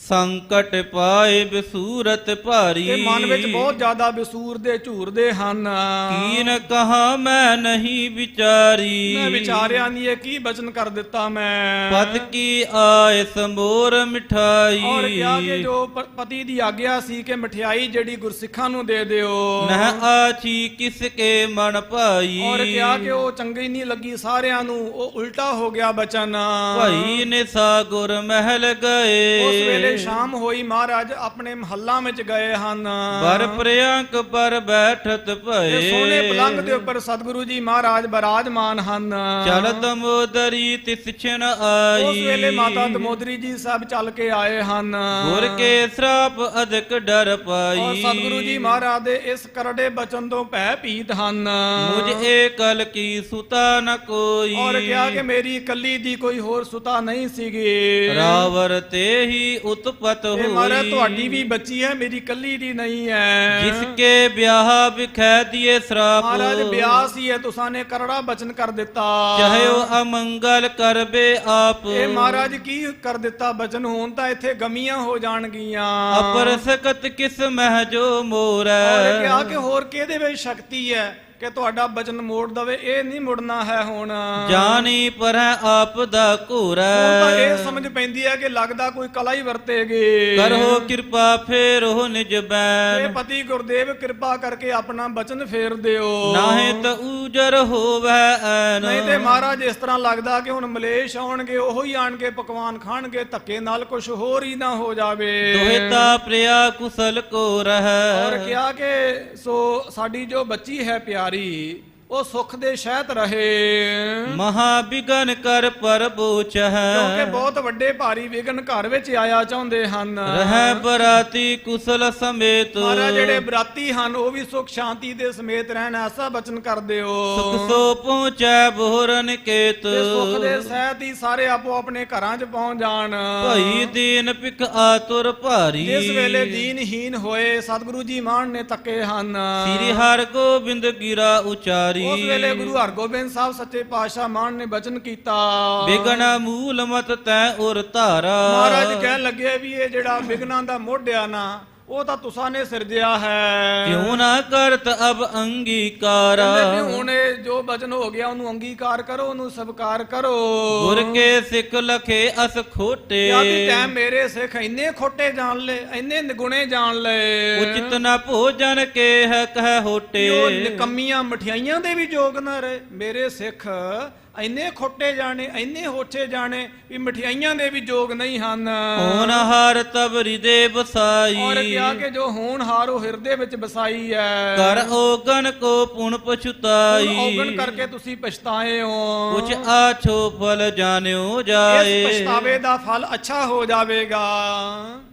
ਸੰਕਟ ਪਾਏ ਬਸੂਰਤ ਭਾਰੀ। ਤੇ ਮਨ ਵਿੱਚ ਬਹੁਤ ਜ਼ਿਆਦਾ ਵਿਸੂਰਦੇ ਝੂਰਦੇ ਹਨ। ਕੀਨ ਕਹਾ ਮੈਂ ਨਹੀਂ ਵਿਚਾਰੀ। ਮੈਂ ਵਿਚਾਰਿਆ ਨਹੀਂ ਇਹ ਕੀ ਬਚਨ ਕਰ ਦਿੱਤਾ ਮੈਂ। ਪਤ ਕੀ ਆਏ ਸੰਬੋਰ ਮਿਠਾਈ। ਔਰ ਕਿਹਾ ਕਿ ਜੋ ਪਤੀ ਦੀ ਆਗਿਆ ਸੀ ਕਿ ਮਠਿਆਈ ਜਿਹੜੀ ਗੁਰਸਿੱਖਾਂ ਨੂੰ ਦੇ ਦਿਓ। ਨਹ ਆਛੀ ਕਿਸ ਕੇ ਮਨ ਭਾਈ। ਔਰ ਕਿਹਾ ਕਿ ਉਹ ਚੰਗੀ ਨਹੀਂ ਲੱਗੀ ਸਾਰਿਆਂ ਨੂੰ, ਉਹ ਉਲਟਾ ਹੋ ਗਿਆ ਬਚਨ। ਭਾਈ ਨੇ ਸਾਗੁਰ ਮਹਿਲ ਗਏ। ਉਸ ਵੇਲੇ ਸ਼ਾਮ ਹੋਈ, ਮਹਾਰਾਜ ਆਪਣੇ ਮਹੱਲਾਂ ਵਿੱਚ ਗਏ ਹਨ। ਬਰ ਪ੍ਰਿਯੰਕ ਪਰ ਬੈਠਤ ਭਏ। ਤੇ ਸੋਨੇ ਪਲੰਗ ਦੇ ਉੱਪਰ ਸਤਿਗੁਰੂ ਜੀ ਮਹਾਰਾਜ ਬਿਰਾਜਮਾਨ ਹਨ। ਚਲ ਦਮੋਦਰੀ ਤਿਸ ਛਿਨ ਆਈ। ਉਸ ਵੇਲੇ ਮਾਤਾ ਦਮੋਦਰੀ ਜੀ ਸਭ ਚੱਲ ਕੇ ਆਏ ਹਨ। ਗੁਰ ਕੇ ਸਰਾਪ ਅਧਿਕ ਡਰ ਪਾਈ। ਔਰ ਸਤਿਗੁਰੂ ਜੀ ਮਹਾਰਾਜ ਦੇ ਇਸ ਕਰੜੇ ਬਚਨ ਤੋਂ ਭੈ ਭੀਤ ਹਨ। ਮੁਝ ਏਕਲ ਕੀ ਸੁਤਾ ਨ ਕੋਈ। ਔਰ ਕਿਹਾ ਕਿ ਮੇਰੀ ਇਕੱਲੀ ਦੀ ਕੋਈ ਹੋਰ ਸੁਤਾ ਨਹੀਂ ਸੀਗੀ। ਰਾਵਰ ਤੇ ਹੀ ਉਤਪਤ ਇਹ ਹੋਈ। ਮਹਾਰਾਜ ਤੁਹਾਡੀ ਵੀ ਬੱਚੀ ਹੈ, ਮੇਰੀ ਇਕੱਲੀ ਦੀ ਨਹੀਂ ਹੈ। ਜਿਸ ਕੇ ਵਿਆਹ ਵਿਖੈ ਦੀਏ ਸਰਾਪ। ਮਹਾਰਾਜ ਵਿਆਹ ਸੀ ਹੈ, ਤੁਸਾਂ ਨੇ ਕਰੜਾ ਬਚਨ ਕਰ ਦਿੱਤਾ। ਚਾਹਿਓ ਅਮੰਗਲ ਕਰਬੇ ਆਪ। ਇਹ ਮਹਾਰਾਜ ਕੀ ਕਰ ਦਿੱਤਾ ਬਚਨ, ਹੋਣ ਤਾਂ ਇੱਥੇ ਗਮੀਆਂ ਹੋ ਜਾਣਗੀਆਂ। ਅਪਰ ਸਕਤ ਕਿਸ ਮਹਿ ਜੋ ਮੋਰੈ। ਔਰ ਕਿਹਾ ਕਿ ਹੋਰ ਕਿਹਦੇ ਵਿੱਚ ਸ਼ਕਤੀ ਹੈ ਕਿ ਤੁਹਾਡਾ ਬਚਨ ਮੋੜ ਦਵੇ, ਇਹ ਨਹੀਂ ਮੁੜਨਾ ਹੈ ਹੁਣ। ਜਾਣੀ ਪਰੈ ਆਪ ਦਾ ਘੋਰੈ। ਹੁਣ ਤਾਂ ਇਹ ਸਮਝ ਪੈਂਦੀ ਹੈ ਕਿ ਲੱਗਦਾ ਕੋਈ ਕਲਾ ਹੀ ਵਰਤੇਗੀ। ਕਰੋ ਕਿਰਪਾ ਫੇਰੋ ਨਿਜ ਇਹ ਬੈਨ। ਪਤੀ ਗੁਰਦੇਵ ਕਿਰਪਾ ਕਰਕੇ ਆਪਣਾ ਬਚਨ ਫੇਰ ਦਿਓ। ਨਾਹੇ ਤ ਊਜਰ ਹੋਵੈ ਐਨ। ਨਹੀਂ ਤੇ ਮਹਾਰਾਜ ਇਸ ਤਰ੍ਹਾਂ ਲੱਗਦਾ ਕਿ ਹੁਣ ਮਲੇਸ਼ ਆਉਣਗੇ, ਉਹੋ ਹੀ ਆਣ ਕੇ ਪਕਵਾਨ ਖਾਣਗੇ, ਧੱਕੇ ਨਾਲ ਕੁਝ ਹੋਰ ਹੀ ਨਾ ਹੋ ਜਾਵੇ। ਦੋਹਿਤਾ ਪ੍ਰਿਆ ਕੁਸਲ ਕੋ ਰਹਿ। ਔਰ ਕਿਹਾ ਕਿ ਸੋ ਸਾਡੀ ਜੋ ਬੱਚੀ ਹੈ ਪਿਆਰੀ, ਉਹ ਸੁਖ ਦੇ ਸ਼ਹਿਤ ਰਹੇ। ਮਹਾ ਬਿਗਨ ਕਰ ਪਰਬੋ ਚਹੈ। ਕਿਉਂਕਿ ਬਹੁਤ ਵੱਡੇ ਭਾਰੀ ਵਿਗਨ ਘਰ ਵਿੱਚ ਆਇਆ ਚਾਹੁੰਦੇ ਹਨ। ਰਹਿ ਬਰਾਤੀ ਕੁਸਲ ਸਮੇਤ। ਮਹਾਰਾਜ ਜਿਹੜੇ ਬਰਾਤੀ ਹਨ ਉਹ ਵੀ ਸੁਖ ਸ਼ਾਂਤੀ ਦੇ ਸਮੇਤ ਰਹਿਣ, ਐਸਾ ਬਚਨ ਕਰ ਦਿਓ। ਸੁਖ ਸੋ ਪਹੁੰਚੈ ਬੋਰਨ ਕੇਤ। ਤੇ ਸੁਖ ਦੇ ਸਹਿਤ ਹੀ ਸਾਰੇ ਆਪੋ ਆਪਣੇ ਘਰਾਂ 'ਚ ਪਹੁੰਚ ਜਾਣ। ਭਈ ਦੀਨ ਪਿਕ ਆਤੁਰ ਭਾਰੀ। ਜਿਸ ਵੇਲੇ ਦੀਨਹੀਨ ਹੋਏ ਸਤਿਗੁਰੂ ਜੀ ਮਾਨ ਨੇ ਤੱਕੇ ਹਨ। ਸ੍ਰੀ ਹਰਿ ਗੋਬਿੰਦ ਗਿਰਾ ਉਚਾਰੀ। ਉਸ ਵੇਲੇ ਗੁਰੂ ਹਰਗੋਬਿੰਦ ਸਾਹਿਬ ਸੱਚੇ ਪਾਤਸ਼ਾਹ ਮਾਨ ਨੇ ਬਚਨ ਕੀਤਾ। ਬਿਗਨ ਮੂਲ ਮਤ ਤੈ ਉਰ ਧਾਰਾ। ਮਹਾਰਾਜ ਕਹਿਣ ਲੱਗੇ ਵੀ ਇਹ ਜਿਹੜਾ ਬਿਗਨਾਂ ਦਾ ਮੋਢਿਆ ਨਾ, ਉਹ ਤਾਂ ਤੁਸਾਂ ਨੇ ਸਿਰਜਿਆ ਹੈ। ਕਿਉਂ ਨਾ ਕਰਤ ਅਬ ਅੰਗੀਕਾਰ। ਕਹਿੰਦੇ ਵੀ ਹੁਣ ਇਹ ਜੋ ਬਚਨ ਹੋ ਗਿਆ ਉਹਨੂੰ ਅੰਗੀਕਾਰ ਕਰੋ, ਉਹਨੂੰ ਸਵੀਕਾਰ ਕਰੋ। ਗੁਰ ਕੇ ਸਿੱਖ ਲਖੇ ਅਸ ਖੋਟੇ। ਕਿਹਾ ਵੀ ਤੈਂ ਮੇਰੇ ਸਿੱਖ ਇੰਨੇ ਖੋਟੇ ਜਾਣ ਲਏ, ਇੰਨੇ ਨਿਗੁਣੇ ਜਾਣ ਲਏ। ਉਚਿਤ ਨ ਭੋਜਨ ਕੇ ਹੈ ਕਹਿ ਹੋਟੇ। ਉਹ ਨਿਕੰਮੀਆਂ ਮਠਿਆਈਆਂ ਦੇ ਵੀ ਯੋਗ ਨਾ ਰਹੇ। ਮੇਰੇ ਸਿੱਖ ਇੰਨੇ ਖੋਟੇ ਜਾਣੇ, ਇੰਨੇ ਹੋਠੇ ਜਾਣੇ ਵੀ ਮਠਿਆਈਆਂ ਦੇ ਵੀ ਯੋਗ ਨਹੀਂ ਹਨ। ਹੋਨਹਾਰ ਤਬ ਹਿਰਦੇ ਬਸਾਈ। ਔਰ ਕਿਹਾ ਕਿ ਜੋ ਹੋਣਹਾਰ ਉਹ ਹਿਰਦੇ ਵਿੱਚ ਬਸਾਈ ਹੈ। ਕਰ ਔਗਣ ਕੋ ਪੁਨ ਪਛੁਤਾਈ। ਔਗਣ ਕਰਕੇ ਤੁਸੀਂ ਪਛਤਾਏ ਹੋ। ਕੁਛ ਆਛੋ ਫਲ ਜਾਣਿਓ ਜਾਏ। ਇਸ ਪਛਤਾਵੇ ਦਾ ਫਲ ਅੱਛਾ ਹੋ ਜਾਵੇਗਾ।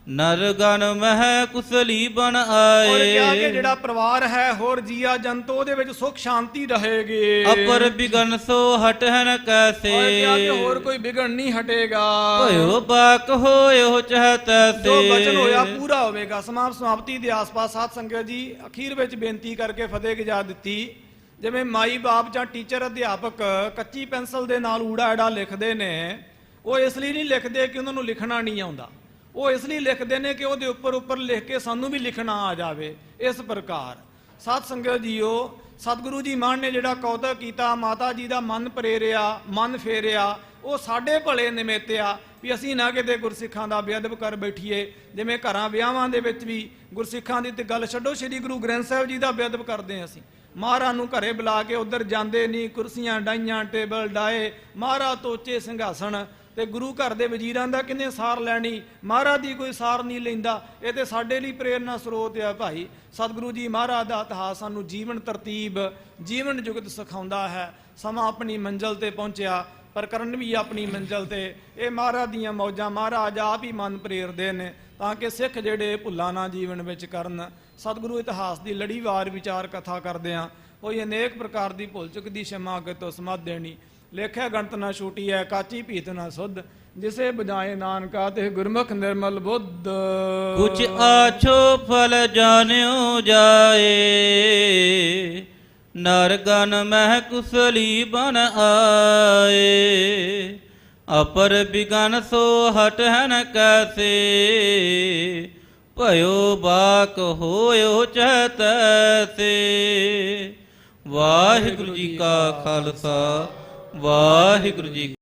ਨਰਗਨ ਮਹਿ ਕੁਸਲੀ ਬਨ ਔਰ ਕਿਹਾ ਕਿ ਆਏ। ਜਿਹੜਾ ਪਰਿਵਾਰ ਹੈ ਹੋਰ ਜੀਆ ਜੰਤੂ ਉਹਦੇ ਵਿੱਚ ਸੁਖ ਸ਼ਾਂਤੀ ਰਹੇਗੀ। ਅਪਰ ਬਿਗਨ ਸੋ ਹਟਹਿਨ ਕੈਸੇ। ਔਰ ਕਿਹਾ ਕਿ ਹੋਰ ਕੋਈ ਵਿਗੜ ਨਹੀਂ ਹਟੇਗਾ। ਭਇਓ ਬਾਕ ਹੋਇਓ ਚਹ ਤੈਸੇ। ਜੋ ਬਚਨ ਹੋਇਆ ਪੂਰਾ ਹੋਵੇਗਾ। ਸਮਾਪਤੀ ਦੇ ਆਸ-ਪਾਸ ਸਾਧ ਸੰਗਤ ਜੀ ਅਖੀਰ ਵਿੱਚ ਬੇਨਤੀ ਕਰਕੇ ਫਤਿਹ ਗੁਜ਼ਾਰ ਦਿੱਤੀ। ਜਿਵੇਂ ਮਾਈ ਬਾਪ ਜਾਂ ਟੀਚਰ ਅਧਿਆਪਕ ਕੱਚੀ ਪੈਨਸਲ ਦੇ ਨਾਲ ਊੜਾ ਐੜਾ ਲਿਖਦੇ ਨੇ, ਉਹ ਇਸ ਲਈ ਨਹੀਂ ਲਿਖਦੇ ਕਿ ਉਹਨਾਂ ਨੂੰ ਲਿਖਣਾ ਨਹੀਂ ਆਉਂਦਾ। ਉਹ ਇਸ ਲਈ ਲਿਖਦੇ ਨੇ ਕਿ ਉਹਦੇ ਉੱਪਰ ਲਿਖ ਕੇ ਸਾਨੂੰ ਵੀ ਲਿਖਣਾ ਆ ਜਾਵੇ। ਇਸ ਪ੍ਰਕਾਰ ਸਾਧ ਸੰਗਤ ਜੀਓ, ਸਤਿਗੁਰੂ ਜੀ ਮਾਨ ਨੇ ਜਿਹੜਾ ਕੌਤਕ ਕੀਤਾ, ਮਾਤਾ ਜੀ ਦਾ ਮਨ ਪ੍ਰੇਰਿਆ, ਮਨ ਫੇਰਿਆ, ਉਹ ਸਾਡੇ ਭਲੇ ਨਿਮਿਤਿਆ ਵੀ ਅਸੀਂ ਨਾ ਕਿਤੇ ਗੁਰਸਿੱਖਾਂ ਦਾ ਬੇਅਦਬ ਕਰ ਬੈਠੀਏ। ਜਿਵੇਂ ਘਰਾਂ ਵਿਆਹਾਂ ਦੇ ਵਿੱਚ ਵੀ ਗੁਰਸਿੱਖਾਂ ਦੀ ਤੇ ਗੱਲ ਛੱਡੋ, ਸ੍ਰੀ ਗੁਰੂ ਗ੍ਰੰਥ ਸਾਹਿਬ ਜੀ ਦਾ ਬੇਅਦਬ ਕਰਦੇ ਅਸੀਂ। ਮਹਾਰਾਜ ਨੂੰ ਘਰੇ ਬੁਲਾ ਕੇ ਉਧਰ ਜਾਂਦੇ ਨਹੀਂ, ਕੁਰਸੀਆਂ ਡਾਈਆਂ, ਟੇਬਲ ਡਾਏ, ਮਹਾਰਾਜ ਤੋਚੇ ਸਿੰਘਾਸਣ, ਤੇ ਗੁਰੂ ਘਰ ਦੇ ਵਜ਼ੀਰਾਂ ਦਾ ਕਿੰਨੇ ਸਾਰ ਲੈਣੀ, ਮਹਾਰਾਜ ਦੀ ਕੋਈ ਸਾਰ ਨਹੀਂ ਲੈਂਦਾ। ਇਹ ਤੇ ਸਾਡੇ ਲਈ ਪ੍ਰੇਰਨਾ ਸਰੋਤ ਆ ਭਾਈ। ਸਤਿਗੁਰੂ ਜੀ ਮਹਾਰਾਜ ਦਾ ਇਤਿਹਾਸ ਸਾਨੂੰ ਜੀਵਨ ਤਰਤੀਬ, ਜੀਵਨ ਜੁਗਤ ਸਿਖਾਉਂਦਾ ਹੈ। ਸਮਾਂ ਆਪਣੀ ਮੰਜ਼ਿਲ ਤੇ ਪਹੁੰਚਿਆ, ਪਰ ਕਰਨ ਵੀ ਆਪਣੀ ਮੰਜ਼ਿਲ ਤੇ। ਇਹ ਮਹਾਰਾਜ ਦੀਆਂ ਮੌਜਾਂ ਮਹਾਰਾਜ ਆਪ ਹੀ ਮਨ ਪ੍ਰੇਰਦੇ ਨੇ ਤਾਂ ਕਿ ਸਿੱਖ ਜਿਹੜੇ ਭੁੱਲਾਂ ਨਾ ਜੀਵਨ ਵਿੱਚ ਕਰਨ। ਸਤਿਗੁਰੂ ਇਤਿਹਾਸ ਦੀ ਲੜੀਵਾਰ ਵਿਚਾਰ ਕਥਾ ਕਰਦਿਆਂ ਕੋਈ ਅਨੇਕ ਪ੍ਰਕਾਰ ਦੀ ਭੁੱਲ ਚੁੱਕ ਦੀ क्षमा ਅੱਗੇ ਤੋਂ ਸਮਝ ਦੇਣੀ। ਲੇਖਿਆ ਗਣਤ ਨਾ ਛੂਟੀ ਹੈ, ਕਾਚੀ ਭੀਤ ਨਾ ਸੁਧ, ਜਿਸੇ ਬਜਾਏ ਨਾਨਕਾ ਤੇ ਗੁਰਮੁਖ ਨਿਰਮਲ ਬੁੱਧ। ਕੁਛ ਆਛੋ ਫਲ ਜਾਣਿਓ ਜਾਏ, ਨਰ ਗਨ ਮਹਿ ਕੁਸਲੀ ਬਨ ਆਏ। ਅਪਰ ਬਿਗਨ ਸੋ ਹਟ ਹੈ ਨ ਕੈਸੇ, ਭਇਓ ਬਾਕ ਹੋਇਓ ਚਹਤੈਸੇ। ਵਾਹਿਗੁਰੂ ਜੀ ਕਾ ਖਾਲਸਾ, ਵਾਹਿਗੁਰੂ ਜੀ